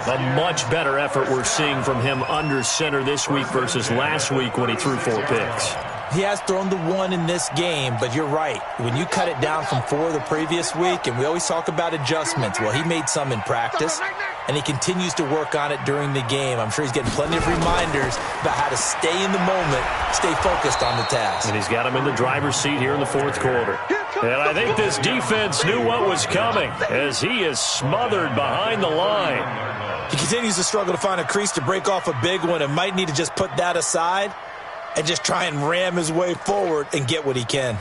A much better effort we're seeing from him under center this week versus last week when he threw 4 picks. He has thrown the 1 in this game, but you're right. When you cut it down from 4 the previous week, and we always talk about adjustments, well, he made some in practice. and he continues to work on it during the game. I'm sure he's getting plenty of reminders about how to stay in the moment, stay focused on the task. And he's got him in the driver's seat here in the fourth quarter. And I think this defense knew what was coming as he is smothered behind the line. He continues to struggle to find a crease to break off a big one and might need to just put that aside and just try and ram his way forward and get what he can.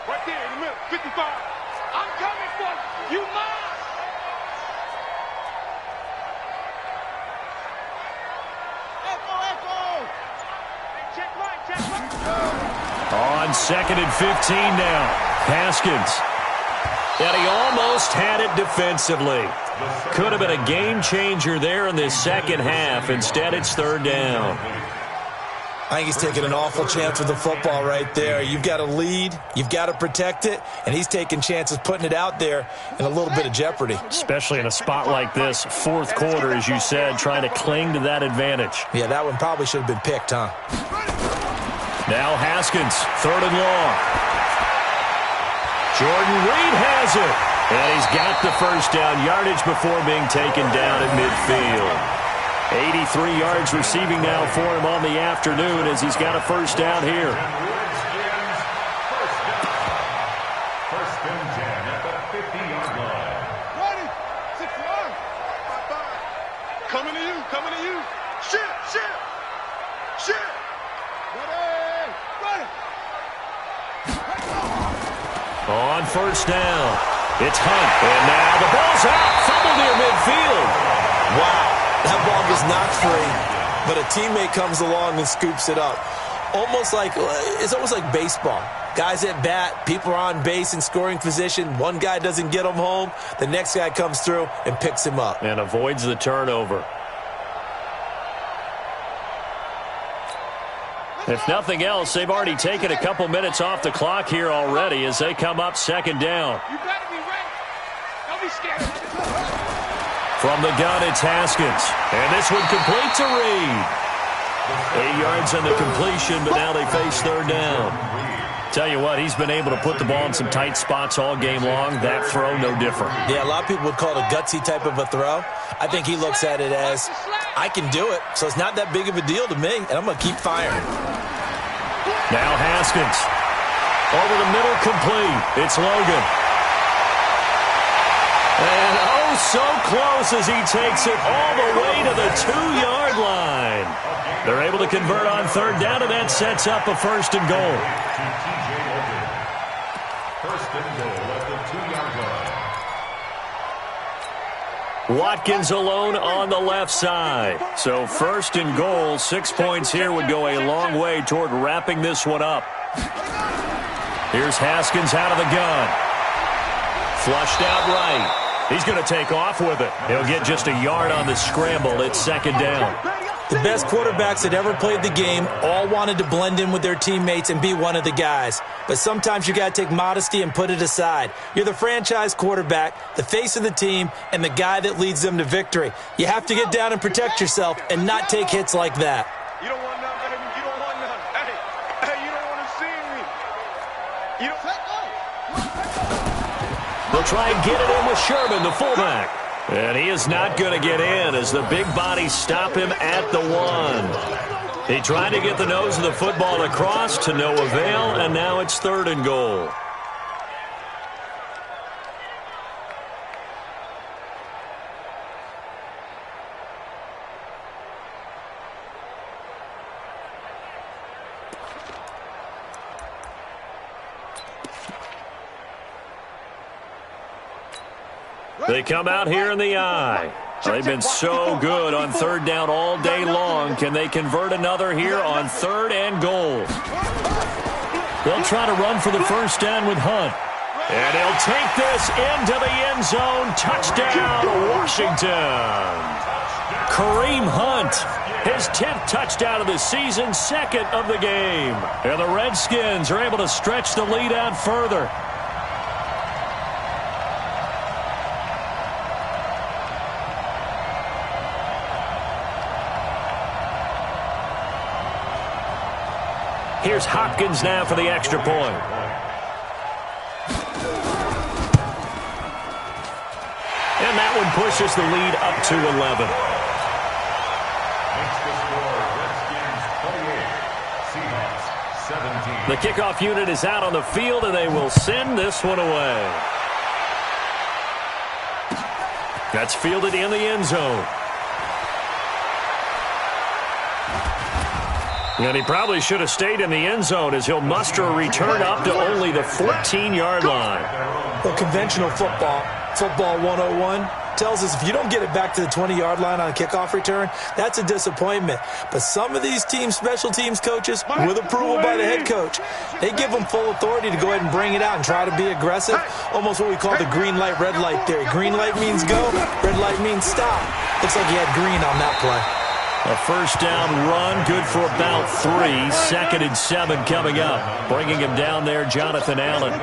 Right there in the middle, 55. I'm coming for you, mine. Echo. Check right. On 2nd and 15 now, Haskins. And he almost had it defensively. Could have been a game changer there in this second half. Instead, it's 3rd down. I think he's taking an awful chance with the football right there. You've got to lead, you've got to protect it, and he's taking chances putting it out there in a little bit of jeopardy. Especially in a spot like this, fourth quarter, as you said, trying to cling to that advantage. Yeah, that one probably should have been picked, huh? Now Haskins, 3rd and long. Jordan Reed has it, and he's got the first down yardage before being taken down at midfield. 83 yards receiving now for him on the afternoon as he's got a first down here. First and 10 at the 50-yard line. Ready. 6-1. Coming to you. Shit. Ready. On first down, it's Hunt. And now the ball's out. Fumble near midfield. Wow. That ball was not free, but a teammate comes along and scoops it up. It's almost like baseball. Guys at bat, people are on base in scoring position. One guy doesn't get him home. The next guy comes through and picks him up. And avoids the turnover. If nothing else, they've already taken a couple minutes off the clock here already as they come up 2nd down. You better be ready. Don't be scared. From the gun, it's Haskins. And this one completes a read. 8 yards on the completion, but now they face 3rd down. Tell you what, he's been able to put the ball in some tight spots all game long. That throw, no different. Yeah, a lot of people would call it a gutsy type of a throw. I think he looks at it as, I can do it, so it's not that big of a deal to me, and I'm going to keep firing. Now Haskins. Over the middle, complete. It's Logan. And oh, so close as he takes it all the way to the 2-yard line. They're able to convert on 3rd down, and that sets up a 1st and goal. First and goal at the 2-yard line. Watkins alone on the left side. So 1st and goal, 6 points here would go a long way toward wrapping this one up. Here's Haskins out of the gun. Flushed out right. He's going to take off with it. He'll get just a yard on the scramble. It's 2nd down. The best quarterbacks that ever played the game all wanted to blend in with their teammates and be one of the guys. But sometimes you got to take modesty and put it aside. You're the franchise quarterback, the face of the team, and the guy that leads them to victory. You have to get down and protect yourself and not take hits like that. You don't want none, baby. You don't want none. Hey, you don't want to see me. You don't. They'll try and get it in with Sherman, the fullback. And he is not going to get in as the big bodies stop him at the 1. He tried to get the nose of the football across to no avail, and now it's 3rd and goal. They come out here in the eye. They've been so good on 3rd down all day long. Can they convert another here on 3rd and goal? They'll try to run for the first down with Hunt. And he'll take this into the end zone. Touchdown, Washington. Kareem Hunt, his 10th touchdown of the season, 2nd of the game. And the Redskins are able to stretch the lead out further. Here's Hopkins now for the extra point. And that one pushes the lead up to 11. Makes the score Redskins 28, Seahawks 17. The kickoff unit is out on the field, and they will send this one away. That's fielded in the end zone. And he probably should have stayed in the end zone as he'll muster a return up to only the 14-yard line. Well, conventional football 101, tells us if you don't get it back to the 20-yard line on a kickoff return, that's a disappointment. But some of these special teams coaches, with approval by the head coach, they give them full authority to go ahead and bring it out and try to be aggressive. Almost what we call the green light, red light theory. Green light means go, red light means stop. Looks like he had green on that play. A first down run, good for about 3. 2nd and 7 coming up. Bringing him down there, Jonathan Allen.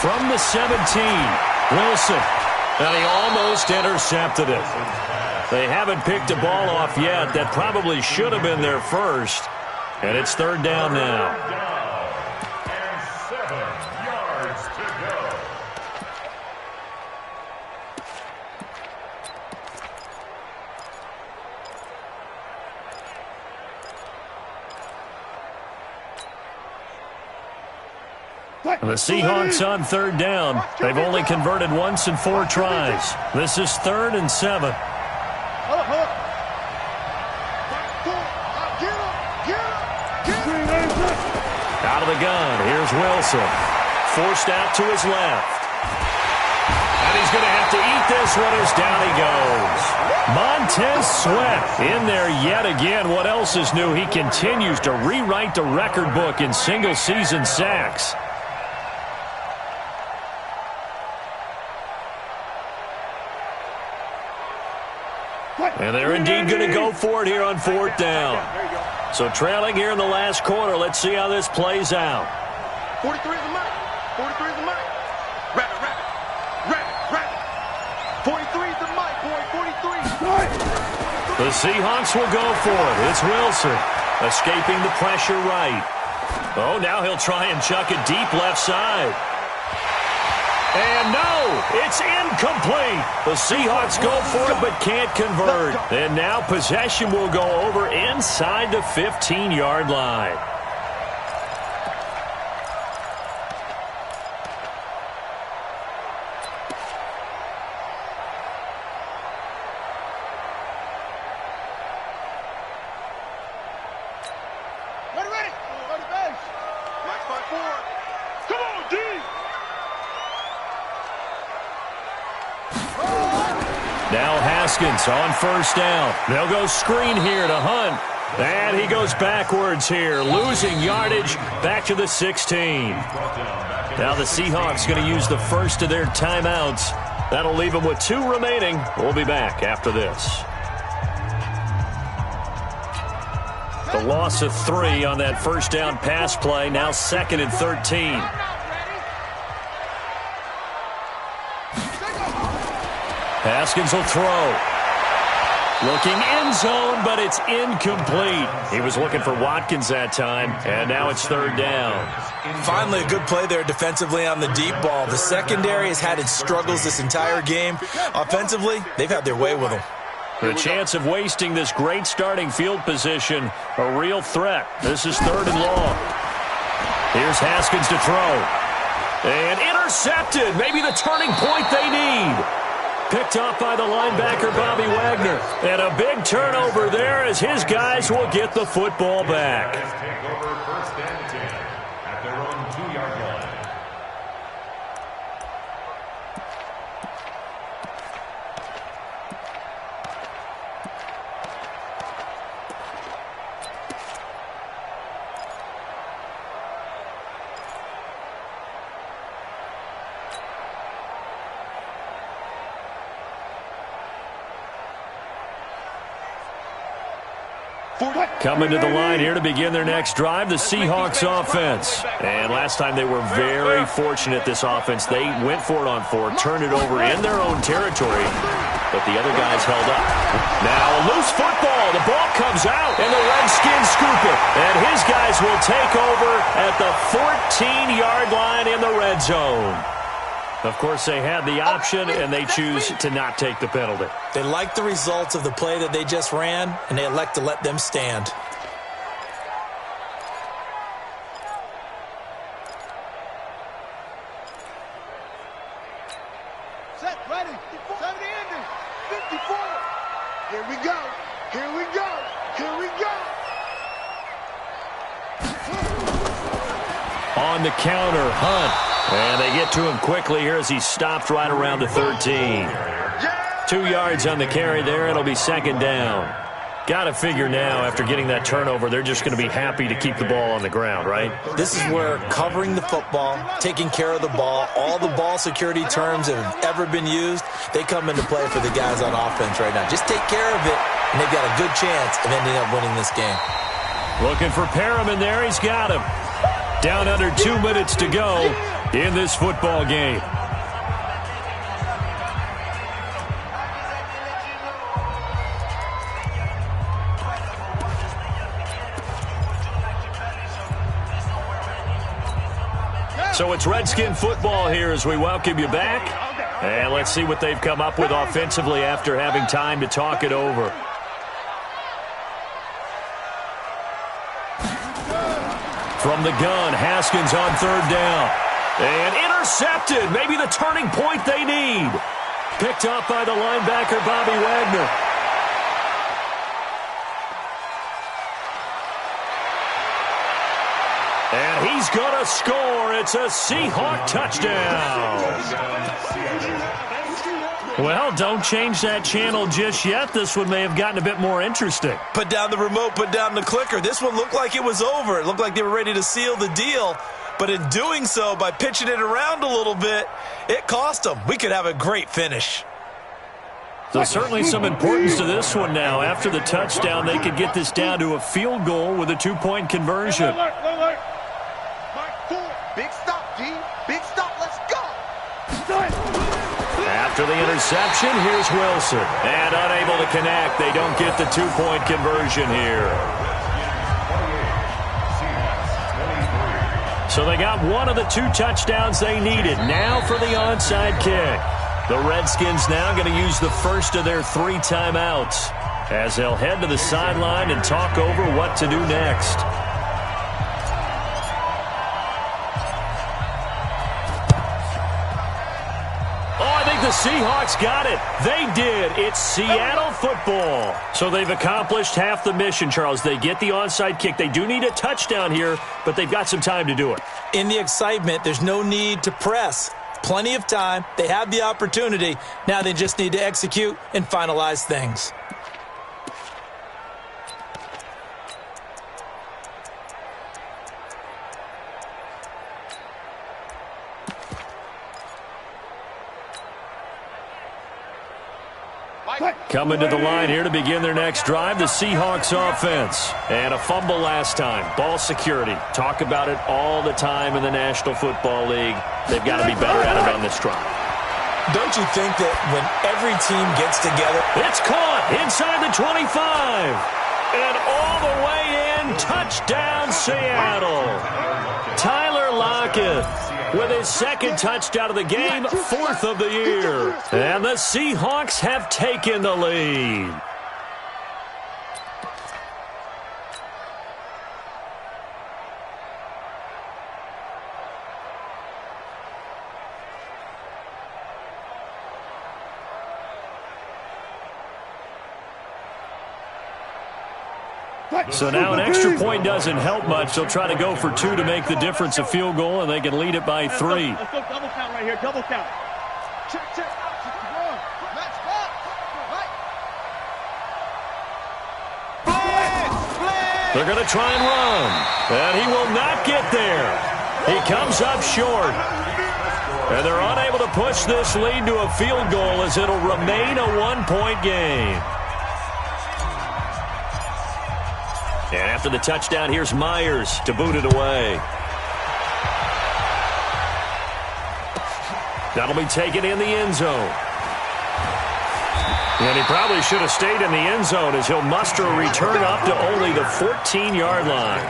From the 17, Wilson. And he almost intercepted it. They haven't picked a ball off yet. That probably should have been their first. And it's 3rd down now. And 7 yards to go. The Seahawks on 3rd down. They've only converted once in 4 tries. This is 3rd and 7. Out of the gun. Here's Wilson. Forced out to his left. And he's going to have to eat this one as down he goes. Montez Sweat in there yet again. What else is new? He continues to rewrite the record book in single-season sacks. And they're indeed going to go for it here on 4th down. So trailing here in the last quarter. Let's see how this plays out. 43 is the mic. 43 is the mic. Rabbit, rabbit. Rabbit, rabbit. 43 is the mic, boy. 43. The Seahawks will go for it. It's Wilson escaping the pressure right. Oh, now he'll try and chuck it deep left side. And no, it's incomplete. The Seahawks go for it but can't convert. And now possession will go over inside the 15-yard line. Ready. Ready, base. Max 5-4. Come on, D. Now Haskins on 1st down. They'll go screen here to Hunt. And he goes backwards here, losing yardage back to the 16. Now the Seahawks going to use the first of their timeouts. That'll leave them with 2 remaining. We'll be back after this. The loss of 3 on that first down pass play. Now 2nd and 13. Haskins will throw. Looking end zone, but it's incomplete. He was looking for Watkins that time, and now it's 3rd down. Finally, a good play there defensively on the deep ball. The secondary has had its struggles this entire game. Offensively, they've had their way with them. The chance of wasting this great starting field position, a real threat. This is 3rd and long. Here's Haskins to throw. And intercepted. Maybe the turning point they need. Picked off by the linebacker, Bobby Wagner. And a big turnover there as his guys will get the football back. Take over 1st and 10 at their own 2-yard line. Coming to the line here to begin their next drive, the Seahawks offense. And last time they were very fortunate, this offense. They went for it on 4, turned it over in their own territory, but the other guys held up. Now a loose football. The ball comes out, and the Redskins scoop it. And his guys will take over at the 14-yard line in the red zone. Of course, they had the option, and they choose to not take the penalty. They like the results of the play that they just ran, and they elect to let them stand. Set, ready, 70 ending, 54. Here we go, here we go, here we go. On the counter, Hunt. And they get to him quickly here as he stopped right around the 13. 2 yards on the carry there. It'll be second down. Got to figure now, after getting that turnover, they're just going to be happy to keep the ball on the ground, right? This is where covering the football, taking care of the ball, all the ball security terms that have ever been used, they come into play for the guys on offense right now. Just take care of it, and they've got a good chance of ending up winning this game. Looking for Perriman there. He's got him. Down under 2 minutes to go in this football game. So it's Redskin football here as we welcome you back. And let's see what they've come up with offensively after having time to talk it over. From the gun, Haskins on third down. And intercepted. Maybe the turning point they need. Picked up by the linebacker, Bobby Wagner. And he's going to score. It's a Seahawk touchdown. Well, don't change that channel just yet. This one may have gotten a bit more interesting. Put down the remote, put down the clicker. This one looked like it was over. It looked like they were ready to seal the deal. But in doing so, by pitching it around a little bit, it cost them. We could have a great finish. So certainly some importance to this one now. After the touchdown, they could get this down to a field goal with a 2-point conversion. Big stop, G. Big stop. Let's go. After the interception, here's Wilson. And unable to connect. They don't get the 2-point conversion here. So they got one of the 2 touchdowns they needed. Now for the onside kick. The Redskins now going to use the first of their 3 timeouts as they'll head to the sideline and talk over what to do next. The Seahawks got it. They did. It's Seattle football. So they've accomplished half the mission, Charles. They get the onside kick. They do need a touchdown here, but they've got some time to do it. In the excitement, there's no need to press. Plenty of time. They have the opportunity. Now they just need to execute and finalize things. Coming to the line here to begin their next drive, the Seahawks offense. And a fumble last time. Ball security. Talk about it all the time in the National Football League. They've got to be better at it on this drive. Don't you think that when every team gets together... It's caught inside the 25. And all the way in. Touchdown, Seattle. Tyler Lockett with his 2nd touchdown of the game, 4th of the year. And the Seahawks have taken the lead. So now an extra point doesn't help much. They'll try to go for 2 to make the difference a field goal, and they can lead it by 3. Let's go double count right here. Double count. Check, check. Match box. Right. They're going to try and run. And he will not get there. He comes up short. And they're unable to push this lead to a field goal as it'll remain a 1-point game. And after the touchdown, here's Myers to boot it away. That'll be taken in the end zone. And he probably should have stayed in the end zone as he'll muster a return up to only the 14-yard line.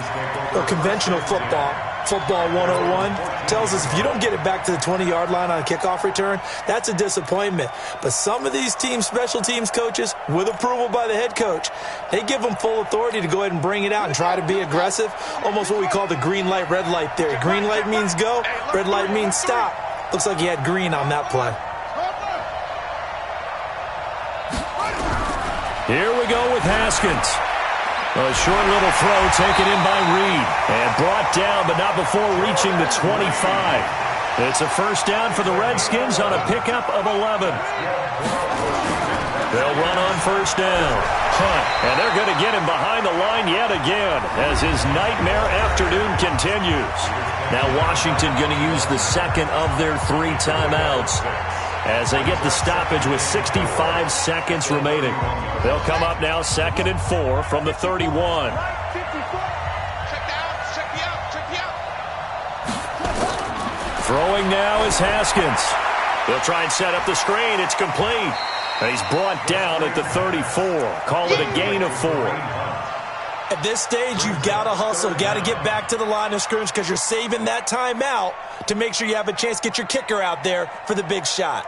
Well, conventional football 101, tells us if you don't get it back to the 20-yard line on a kickoff return, that's a disappointment. But some of these teams, special teams coaches, with approval by the head coach, they give them full authority to go ahead and bring it out and try to be aggressive, almost what we call the green light, red light theory. Green light means go, red light means stop. Looks like he had green on that play. Here we go with Haskins. A short little throw taken in by Reed. And brought down, but not before reaching the 25. It's a first down for the Redskins on a pickup of 11. They'll run on first down. Hunt. And they're going to get him behind the line yet again as his nightmare afternoon continues. Now Washington going to use the second of their 3 timeouts as they get the stoppage with 65 seconds remaining. They'll come up now 2nd and 4 from the 31. Throwing now is Haskins. They'll try and set up the screen. It's complete. And he's brought down at the 34. Call it a gain of 4. At this stage, you've got to hustle, got to get back to the line of scrimmage because you're saving that timeout to make sure you have a chance to get your kicker out there for the big shot.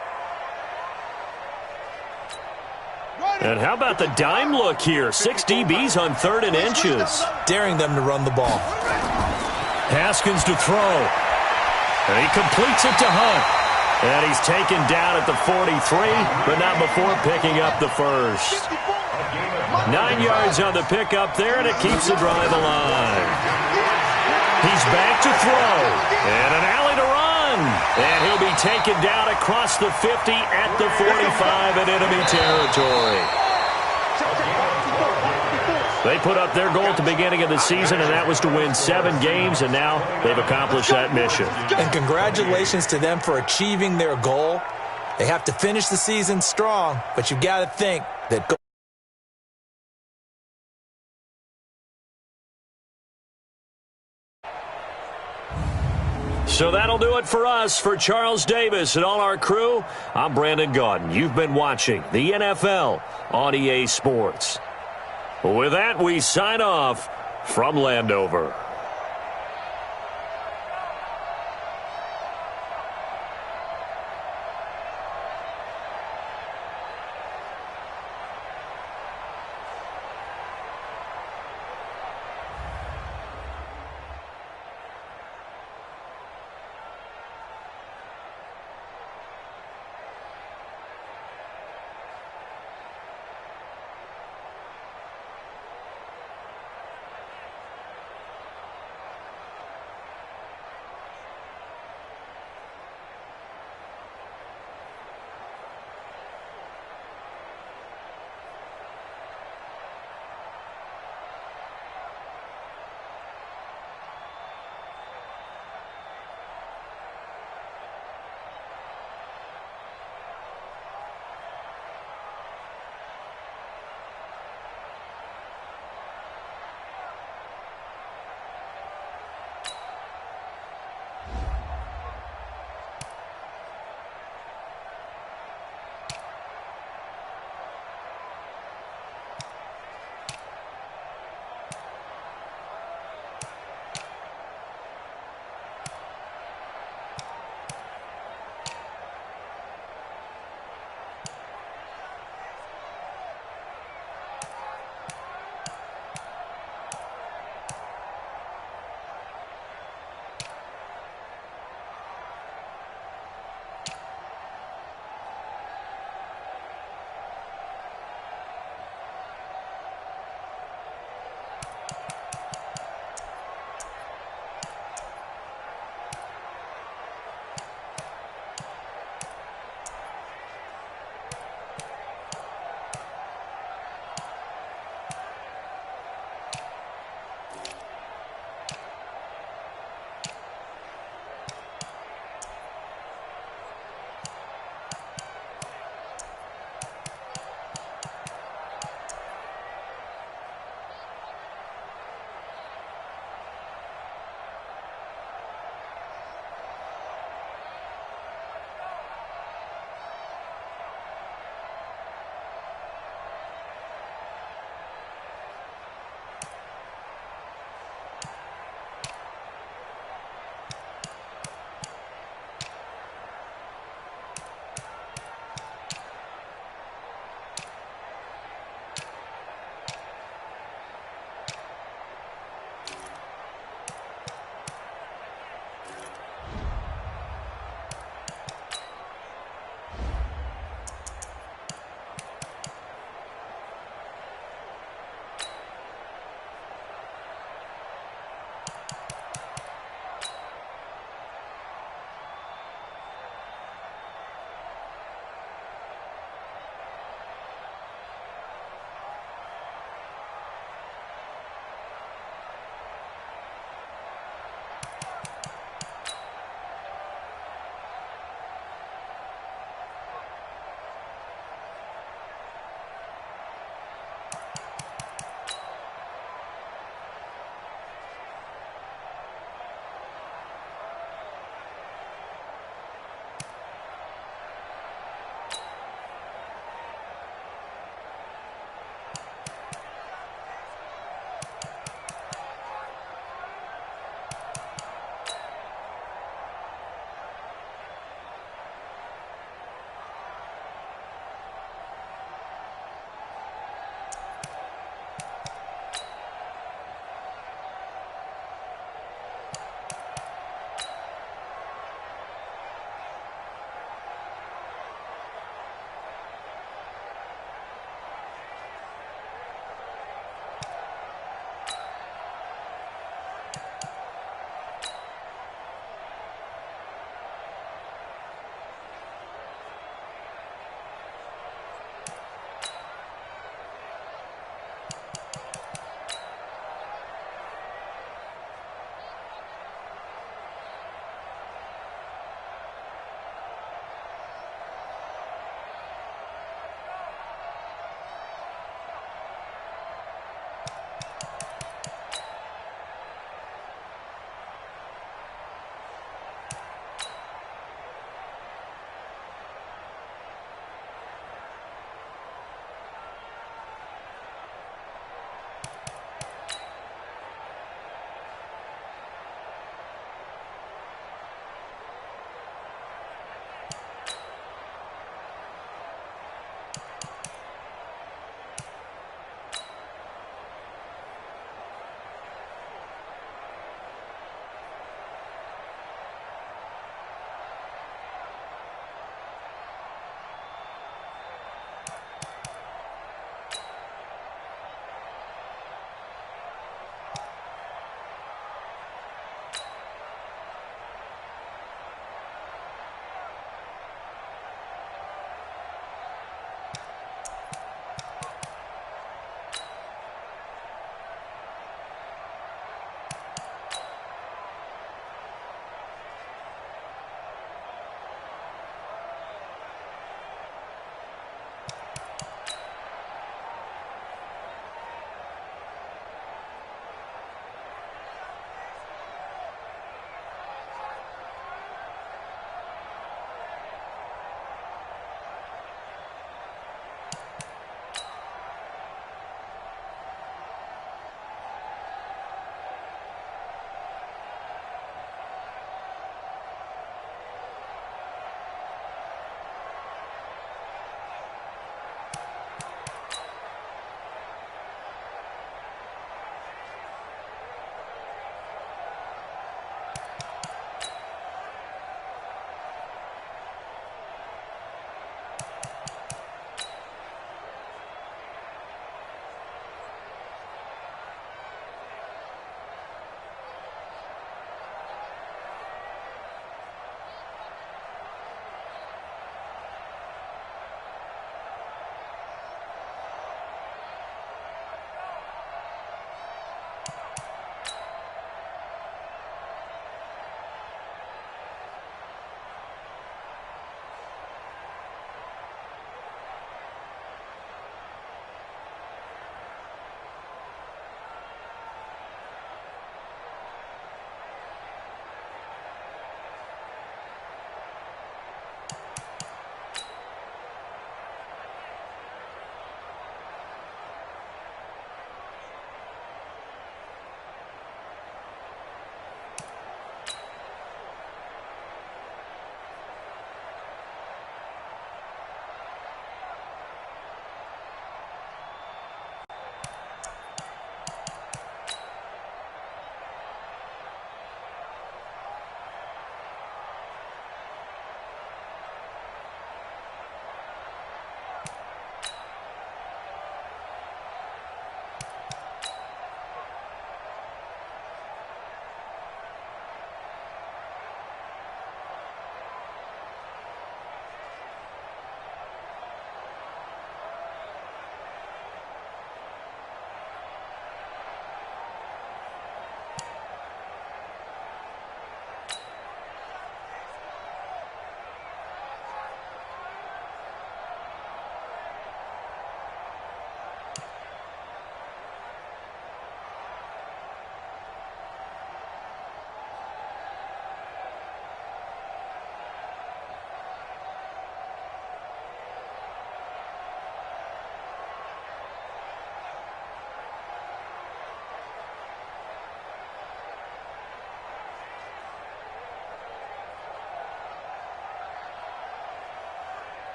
And how about the dime look here? 6 DBs on 3rd and inches. Daring them to run the ball. Haskins to throw. And he completes it to Hunt. And he's taken down at the 43, but not before picking up the first. 9 yards on the pickup there, and it keeps the drive alive. He's back to throw. And an alley to run. And he'll be taken down across the 50 at the 45 in enemy territory. They put up their goal at the beginning of the season, and that was to win 7 games, and now they've accomplished that mission. And congratulations to them for achieving their goal. They have to finish the season strong, but you've got to think that... So that'll do it for us. For Charles Davis and all our crew, I'm Brandon Gaudin. You've been watching the NFL on EA Sports. With that, we sign off from Landover.